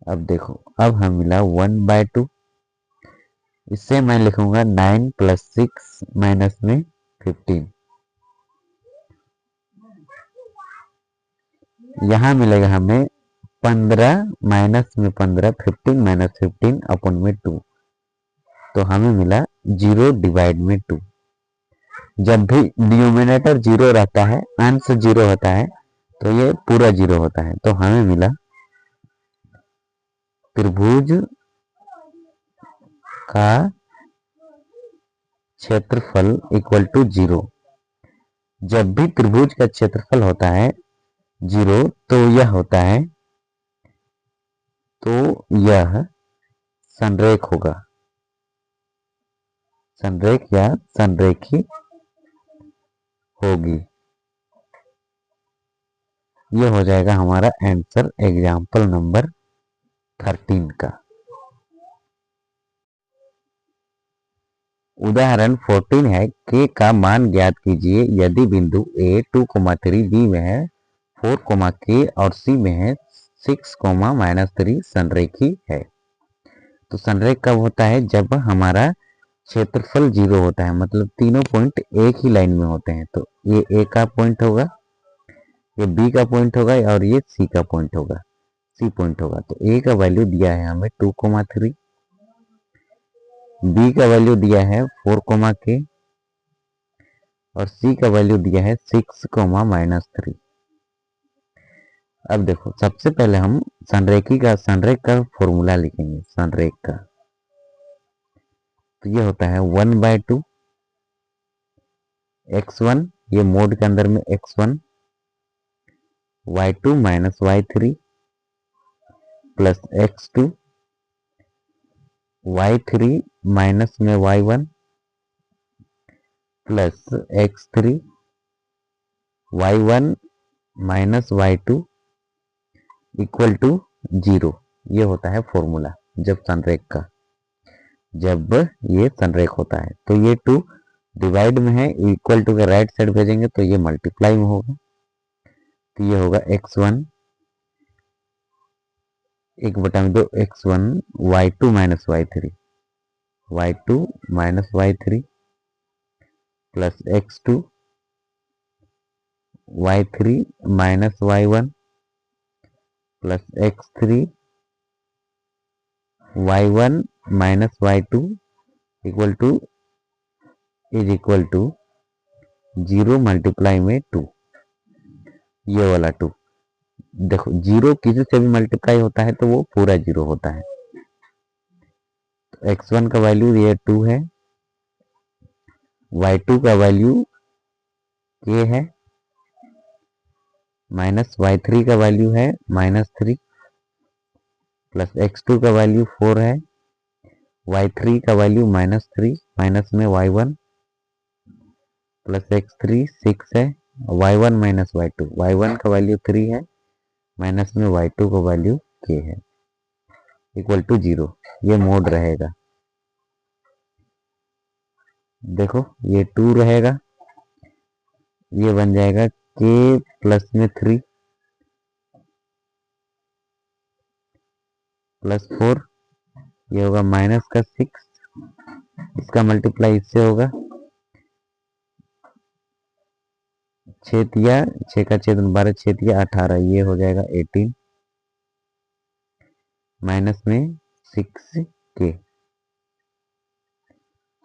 अब देखो अब हम मिला 1/2, इससे मैं लिखूंगा 9 प्लस 6 माइनस में 15। यहाँ मिलेगा हमें 15 माइनस में 15, 15 माइनस 15 अपन में 2 तो हमें मिला 0 डिवाइड में 2। जब भी डिनोमिनेटर 0 रहता है, अंश 0 होता है तो ये पूरा 0 होता है। तो हमें मिला त्रिभुज का क्षेत्रफल इक्वल टू 0। जब भी त्रिभुज का क्षेत्रफल होता है 0 तो यह होता है, तो यह संरेख होगा, संरेख या संरेखी होगी। ये हो जाएगा हमारा आंसर एग्जाम्पल नंबर 13 का। उदाहरण 14 है, k का मान ज्ञात कीजिए यदि बिंदु A 2,3 B में है 4, k और C में है 6, -3 संरेखी है। तो संरेख कब होता है? जब हमारा क्षेत्रफल 0 होता है, मतलब तीनों पॉइंट एक ही लाइन में होते हैं। तो ये A का पॉइंट होगा, ये B का पॉइंट होगा और ये C का पॉइंट होगा, C पॉइंट होगा। तो A का वैल्यू दिया है हमें 2,3, B का वैल्यू दिया है 4, k और C का वैल्यू दिया है 6, -3। अब देखो सबसे पहले हम संरेख का फॉर्मूला लिखेंगे संरेख का। तो ये होता है 1/2 x1, ये मोड के अंदर में x1 y2 - y3 plus x2 y3 minus में y1 plus x3 y1 minus y2 equal to 0। ये होता है फॉर्मूला जब संरेख का, जब ये संरेख होता है। तो ये 2 डिवाइड में है, इक्वल टू के राइट साइड भेजेंगे तो ये मल्टीप्लाई में होगा। तो ये होगा x1 1/2 x1 y2 - y3 y2 - y3 plus x2 y3 - y1 plus x3 y1 minus y2 equal to is equal to 0 multiply में 2, ये वाला 2। देखो 0 किसी से भी मल्टीप्लाई होता है तो वो पूरा 0 होता है। तो x1 का वैल्यू ये 2 है, y2 का वैल्यू ये है, माइनस y3 का वैल्यू है -3, प्लस x2 का वैल्यू 4 है, y3 का वैल्यू -3, माइनस में y1 प्लस x3 6 है, y1 माइनस y2, y1 का वैल्यू 3 है, माइनस में y2 का वैल्यू k है, इक्वल टू 0। ये मोड रहेगा। देखो ये 2 रहेगा, ये बन जाएगा k प्लस में 3 प्लस 4, ये होगा माइनस का 6, इसका मल्टीप्लाई इससे होगा 6 6 का 6 12, 6 18, ये हो जाएगा 18 माइनस में 6k।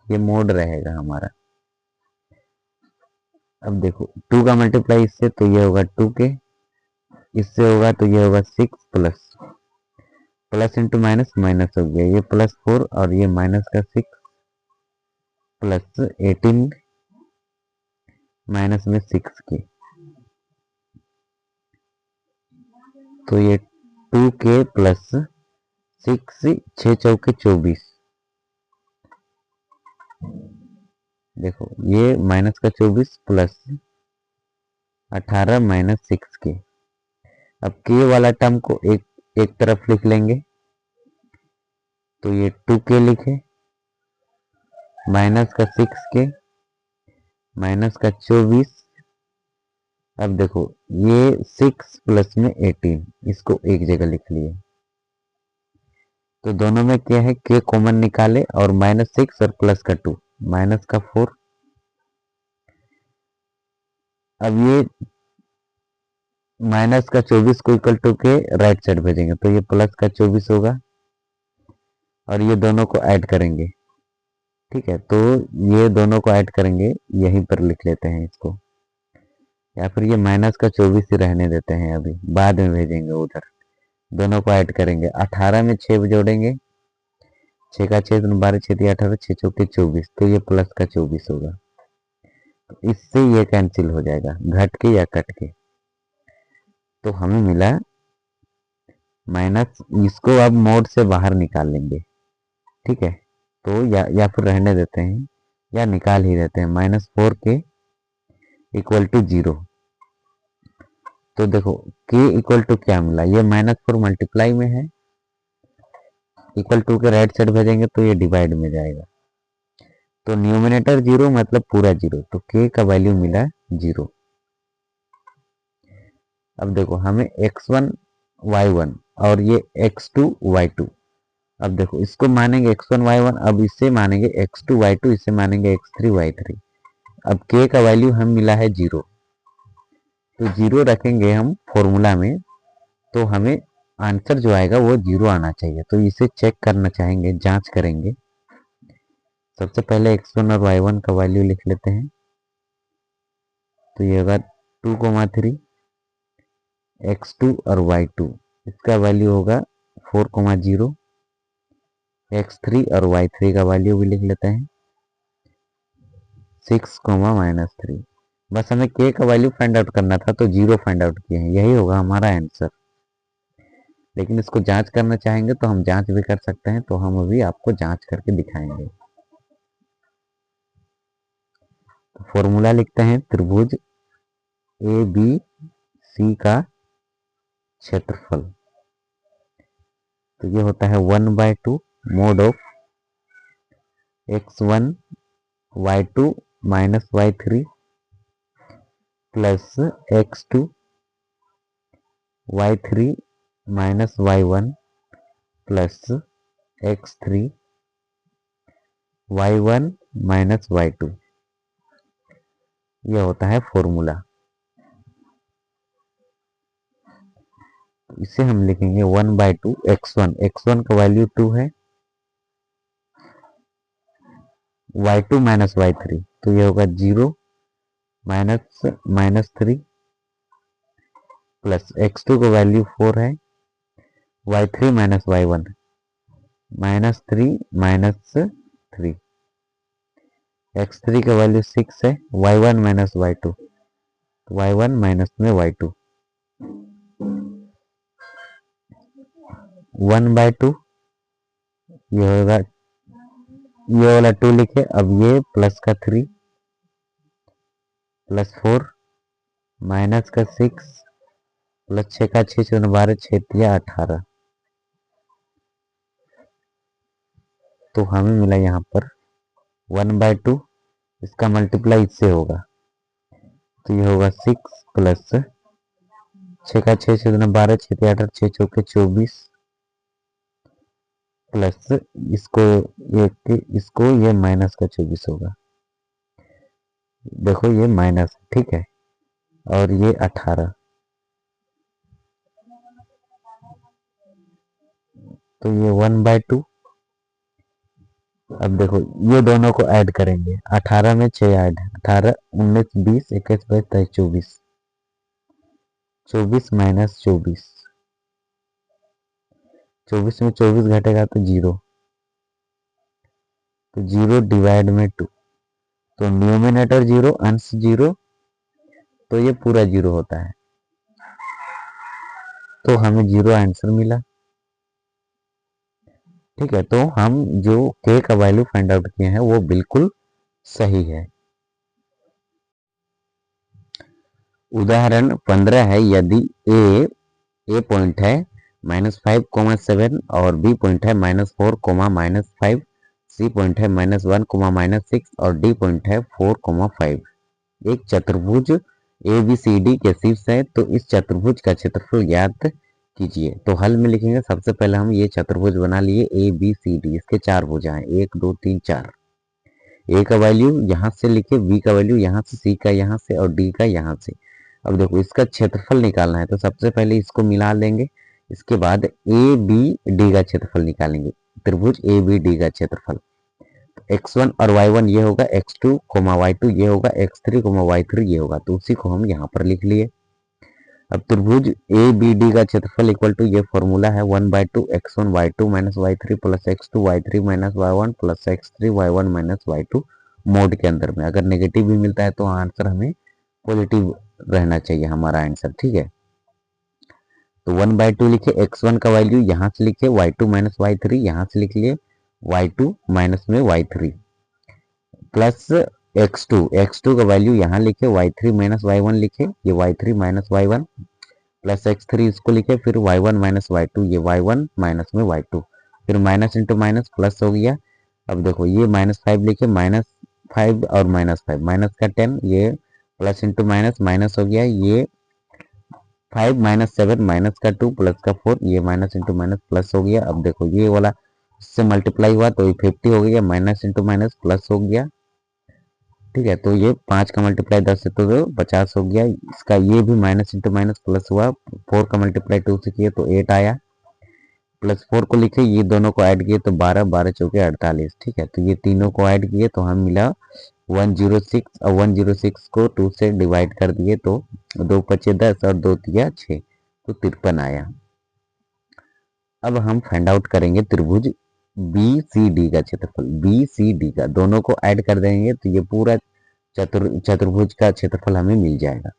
ये मोड रहेगा हमारा। अब देखो 2 का मल्टीप्लाई इससे तो ये होगा 2k, इससे होगा तो ये होगा 6 plus plus into minus minus हो गया, ये प्लस 4 और ये माइनस का 6 प्लस 18 माइनस में 6k, तो ये 2k प्लस 6 6 चौके 24। देखो ये माइनस का 24 प्लस 18 माइनस 6k। अब k वाला टर्म को एक तरफ लिख लेंगे, तो ये 2k लिखे, माइनस का 6k माइनस का 24। अब देखो ये 6 प्लस में 18, इसको एक जगह लिख लिए, तो दोनों में क्या है, k कॉमन निकाले और -6 और प्लस का 2, माइनस का 4। अब ये माइनस का 24 को इक्वल टू के राइट साइड भेजेंगे, तो ये प्लस का 24 होगा और ये दोनों को ऐड करेंगे। ठीक है, तो ये दोनों को ऐड करेंगे, यहीं पर लिख लेते हैं इसको, या फिर ये माइनस का 24 ही रहने देते हैं, अभी बाद में भेजेंगे उधर। दोनों को ऐड करेंगे, 18 में 6 जोड़ेंगे, 6 का 6 12, 6 18, 6 चौके 24, तो ये प्लस का 24 होगा। तो इससे ये कैंसिल हो जाएगा, घट के या कट के। तो हमें मिला माइनस, इसको अब मोड से बाहर निकाल लेंगे। ठीक है, तो या फिर रहने देते हैं या निकाल ही देते हैं, -4k इक्वल टू 0। तो देखो k इक्वल टू क्या मिला, ये -4 मल्टीप्लाई में है, इक्वल टू के राइट साइड भेजेंगे तो ये डिवाइड में जाएगा, तो न्यूमिनेटर 0 मतलब पूरा 0, तो k का वैल्यू मिला 0। अब देखो हमें x1 y1 और ये x2 y2, अब देखो इसको मानेंगे x1 y1, अब इससे मानेंगे x2 y2, इससे मानेंगे x3 y3। अब k का वैल्यू हम मिला है 0, तो 0 रखेंगे हम फॉर्मूला में, तो हमें आंसर जो आएगा वो 0 आना चाहिए। तो इसे चेक करना चाहेंगे, जांच करेंगे। सबसे पहले x1 और y1 का वैल्यू लिख लेते हैं, तो ये होगा 2,3, x2 और y2 इसका वैल्यू होगा 4,0, x3 और y3 का वैल्यू भी लिख लेते हैं 6, -3। बस हमें k का वैल्यू फाइंड आउट करना था, तो 0 फाइंड आउट किए हैं, यही होगा हमारा आंसर। लेकिन इसको जांच करना चाहेंगे तो हम जांच भी कर सकते हैं, तो हम अभी आपको जांच करके दिखाएंगे। तो फॉर्मूला लिखते हैं, त्रिभुज ABC का क्षेत्रफल, तो ये होता है 1/2 mode of x1 y2 minus y3 plus x2 y3 minus y1 plus x3 y1 minus y2, यह होता है फॉर्मूला। इसे हम लिखेंगे 1/2 x1 का वैल्यू 2 है, y2 माइनस y3, तो ये होगा 0 -3 प्लस x2 का वैल्यू 4 है, y3 माइनस y1 -3 -3, x3 का वैल्यू 6 है, y1 minus y2, y1 minus में y2 1/2, ये होगा, ये वाला 2 लिखे। अब ये प्लस का 3 प्लस 4 माइनस का 6 प्लस 6 का 6 चौन 12 6 18, तो हमें मिला यहाँ पर 1/2, इसका मल्टीप्लाई इससे होगा, तो ये होगा 6 प्लस 6 का 6 चौन 12 6 18 6 चौके 24 प्लस इसको ये माइनस का 24 होगा, देखो ये माइनस, ठीक है, और ये 18, तो ये 1/2। अब देखो ये दोनों को ऐड करेंगे, 18 में 6 ऐड, 18 19 20 21 22 23 24, 24 माइनस 24, 24 में 24 घटेगा तो 0, तो 0 डिवाइड में 2, तो न्यूमिनेटर 0 अंश 0, तो ये पूरा 0 होता है, तो हमें 0 आंसर मिला। ठीक है, तो हम जो k का वैल्यू फाइंड आउट किए हैं वो बिल्कुल सही है। उदाहरण 15 है, यदि ए पॉइंट है -5,7 और बी पॉइंट है -4, -5, सी पॉइंट है -1, -6 और डी पॉइंट है 4,5। एक चतुर्भुज ABCD के शीर्ष है, तो इस चतुर्भुज का क्षेत्रफल ज्ञात कीजिए। तो हल में लिखेंगे, सबसे पहले हम ये चतुर्भुज बना लिए ABCD, इसके 4 भुजा हैं, 1 2 3 4। ए का वैल्यू यहाँ से लिखे, बी का वैल्यू यहाँ से, सी का यहाँ से और डी का यहाँ से। अब देखो इसका क्षेत्रफल निकालना है, तो सबसे पहले इसको मिला लेंगे, इसके बाद ABD का क्षेत्रफल निकालेंगे, त्रिभुज ABD का क्षेत्रफल। x1 और y1 ये होगा, x2, y2 ये होगा, x3, y3 ये होगा, तो उसी को हम यहाँ पर लिख लिए। अब त्रिभुज ABD का क्षेत्रफल इक्वल टू, ये फॉर्मूला है 1/2 x1 y2 minus y3 plus x2 y3 minus y1 plus x3 y1 minus y2 mode के अंदर में। अगर नेगेटिव भी मिलता है तो आंसर हमें पॉजिटिव रहना चाहिए हमारा आंसर, ठीक है। तो 1/2 लिखे, x1 का वैल्यू यहाँ से लिखे, y2 माइनस y3 यहाँ से लिख लिए, y2 माइनस में y3 प्लस x2 का वैल्यू यहाँ लिखे, y3 माइनस y1 लिखे, ये y3 minus y1 plus x3 इसको लिखे, फिर y1 माइनस y2, ये y1 माइनस में y2, फिर माइनस इंटू माइनस प्लस हो गया। अब देखो ये -5 लिखे, -5 और -5 माइनस का 10, ये प्लस इंटू माइनस माइनस हो गया, ये 5 माइनस 7 माइनस का 2 प्लस का 4, ये माइनस इंटू माइनस प्लस हो गया। अब देखो ये वाला इससे मल्टीप्लाई हुआ तो ये 50 हो गया, माइनस इंटू माइनस प्लस हो गया, ठीक है। तो ये 5 का मल्टीप्लाई 10 से तो 50 हो गया, इसका ये भी माइनस इंटू माइनस प्लस हुआ, 4 का मल्टीप्लाई 2 से किए तो 8 आया, प्लस 4 को लिखे, ये दोनों को ऐड किए तो 12, 12 चौके 48, ठीक है। तो ये तीनों को ऐड किए तो हम मिला 106, और 106 को 2 से डिवाइड कर दिए तो 2 5 10 और 2 3 6, तो 53 आया। अब हम फाइंड आउट करेंगे त्रिभुज BCD का क्षेत्रफल, BCD का दोनों को ऐड कर देंगे तो ये पूरा चतुर्भुज का क्षेत्रफल हमें मिल जाएगा।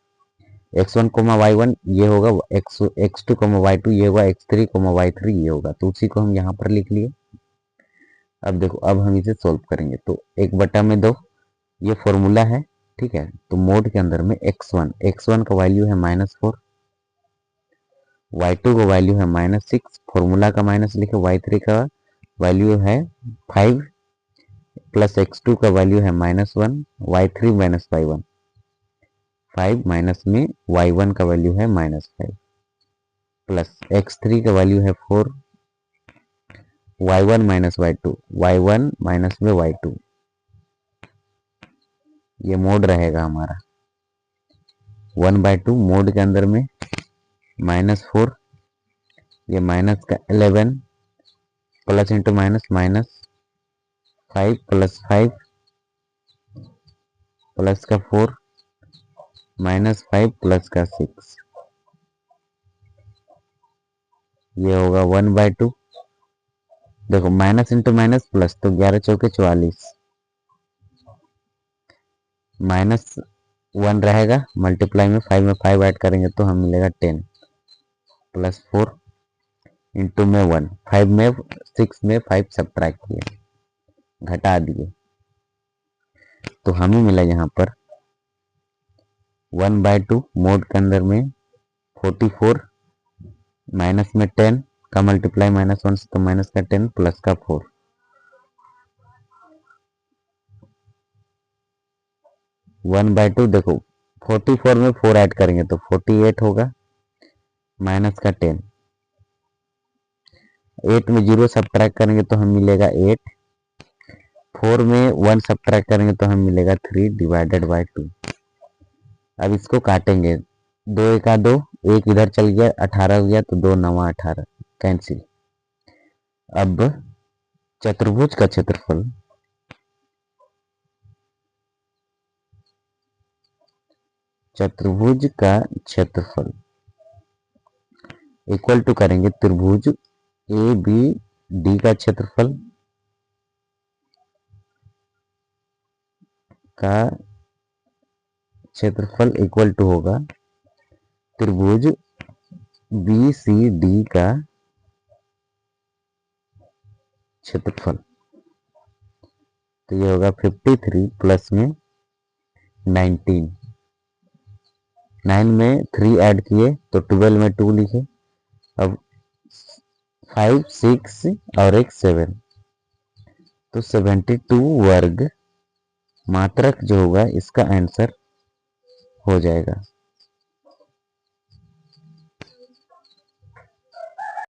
x1, y1 ये होगा, x2, y2 ये होगा, x3, y3 ये होगा, तो उसी को हम यहाँ पर लिख लिए। अब देखो अब हम इसे सोल्व करेंगे, तो 1/2 ये फॉर्मूला है, ठीक है। तो मोड के अंदर में x1 का वैल्यू है -4, y2 का वैल्यू है -6, फॉर्मूला का माइनस लिखे, y3 का वैल्यू है 5 प्लस x2 का वैल्यू है -1, y3 माइनस y1, 5 माइनस में y1 का वैल्यू है -5 प्लस x3 का वैल्यू है 4, y1 minus y2, y1 minus में y2, ये मोड रहेगा हमारा 1/2 मोड के अंदर में -4, ये माइनस का 11 plus into minus -5 plus 5 plus का 4 -5 प्लस का 6, ये होगा 1/2। देखो माइनस इंटू माइनस प्लस, तो 11 चौके 44, -1 रहेगा, मल्टीप्लाई में 5 ऐड करेंगे तो हम मिलेगा 10 प्लस 4 इंटू में 1, 5 में 6 में 5 सब्ट्रैक्ट किए, घटा दिए, तो हमें मिला यहाँ पर 1/2 मोड के अंदर में 44 माइनस में 10 का मल्टीप्लाई -1 से, तो माइनस का 10 प्लस का 4, 1/2। देखो 44 में 4 ऐड करेंगे तो 48 होगा, माइनस का 10, 8 में 0 सब्ट्रैक्ट करेंगे तो हम मिलेगा 8, 4 में 1 सब्ट्रैक्ट करेंगे तो हम मिलेगा 3 डिवाइडेड बाय 2। अब इसको काटेंगे, 2 एका 2, एक इधर चल गया, 18 हो गया, तो 2 9 18 कैंसिल। अब चतुर्भुज का क्षेत्रफल इक्वल टू करेंगे त्रिभुज ए बी डी का क्षेत्रफल इक्वल टू होगा त्रिभुज बी सी डी का क्षेत्रफल। तो ये होगा 53 प्लस में 19, 9 में 3 ऐड किए तो 12 में 2 लिखे, अब 5 6 और एक 7, तो 72 वर्ग मात्रक जो होगा इसका आंसर हो जाएगा।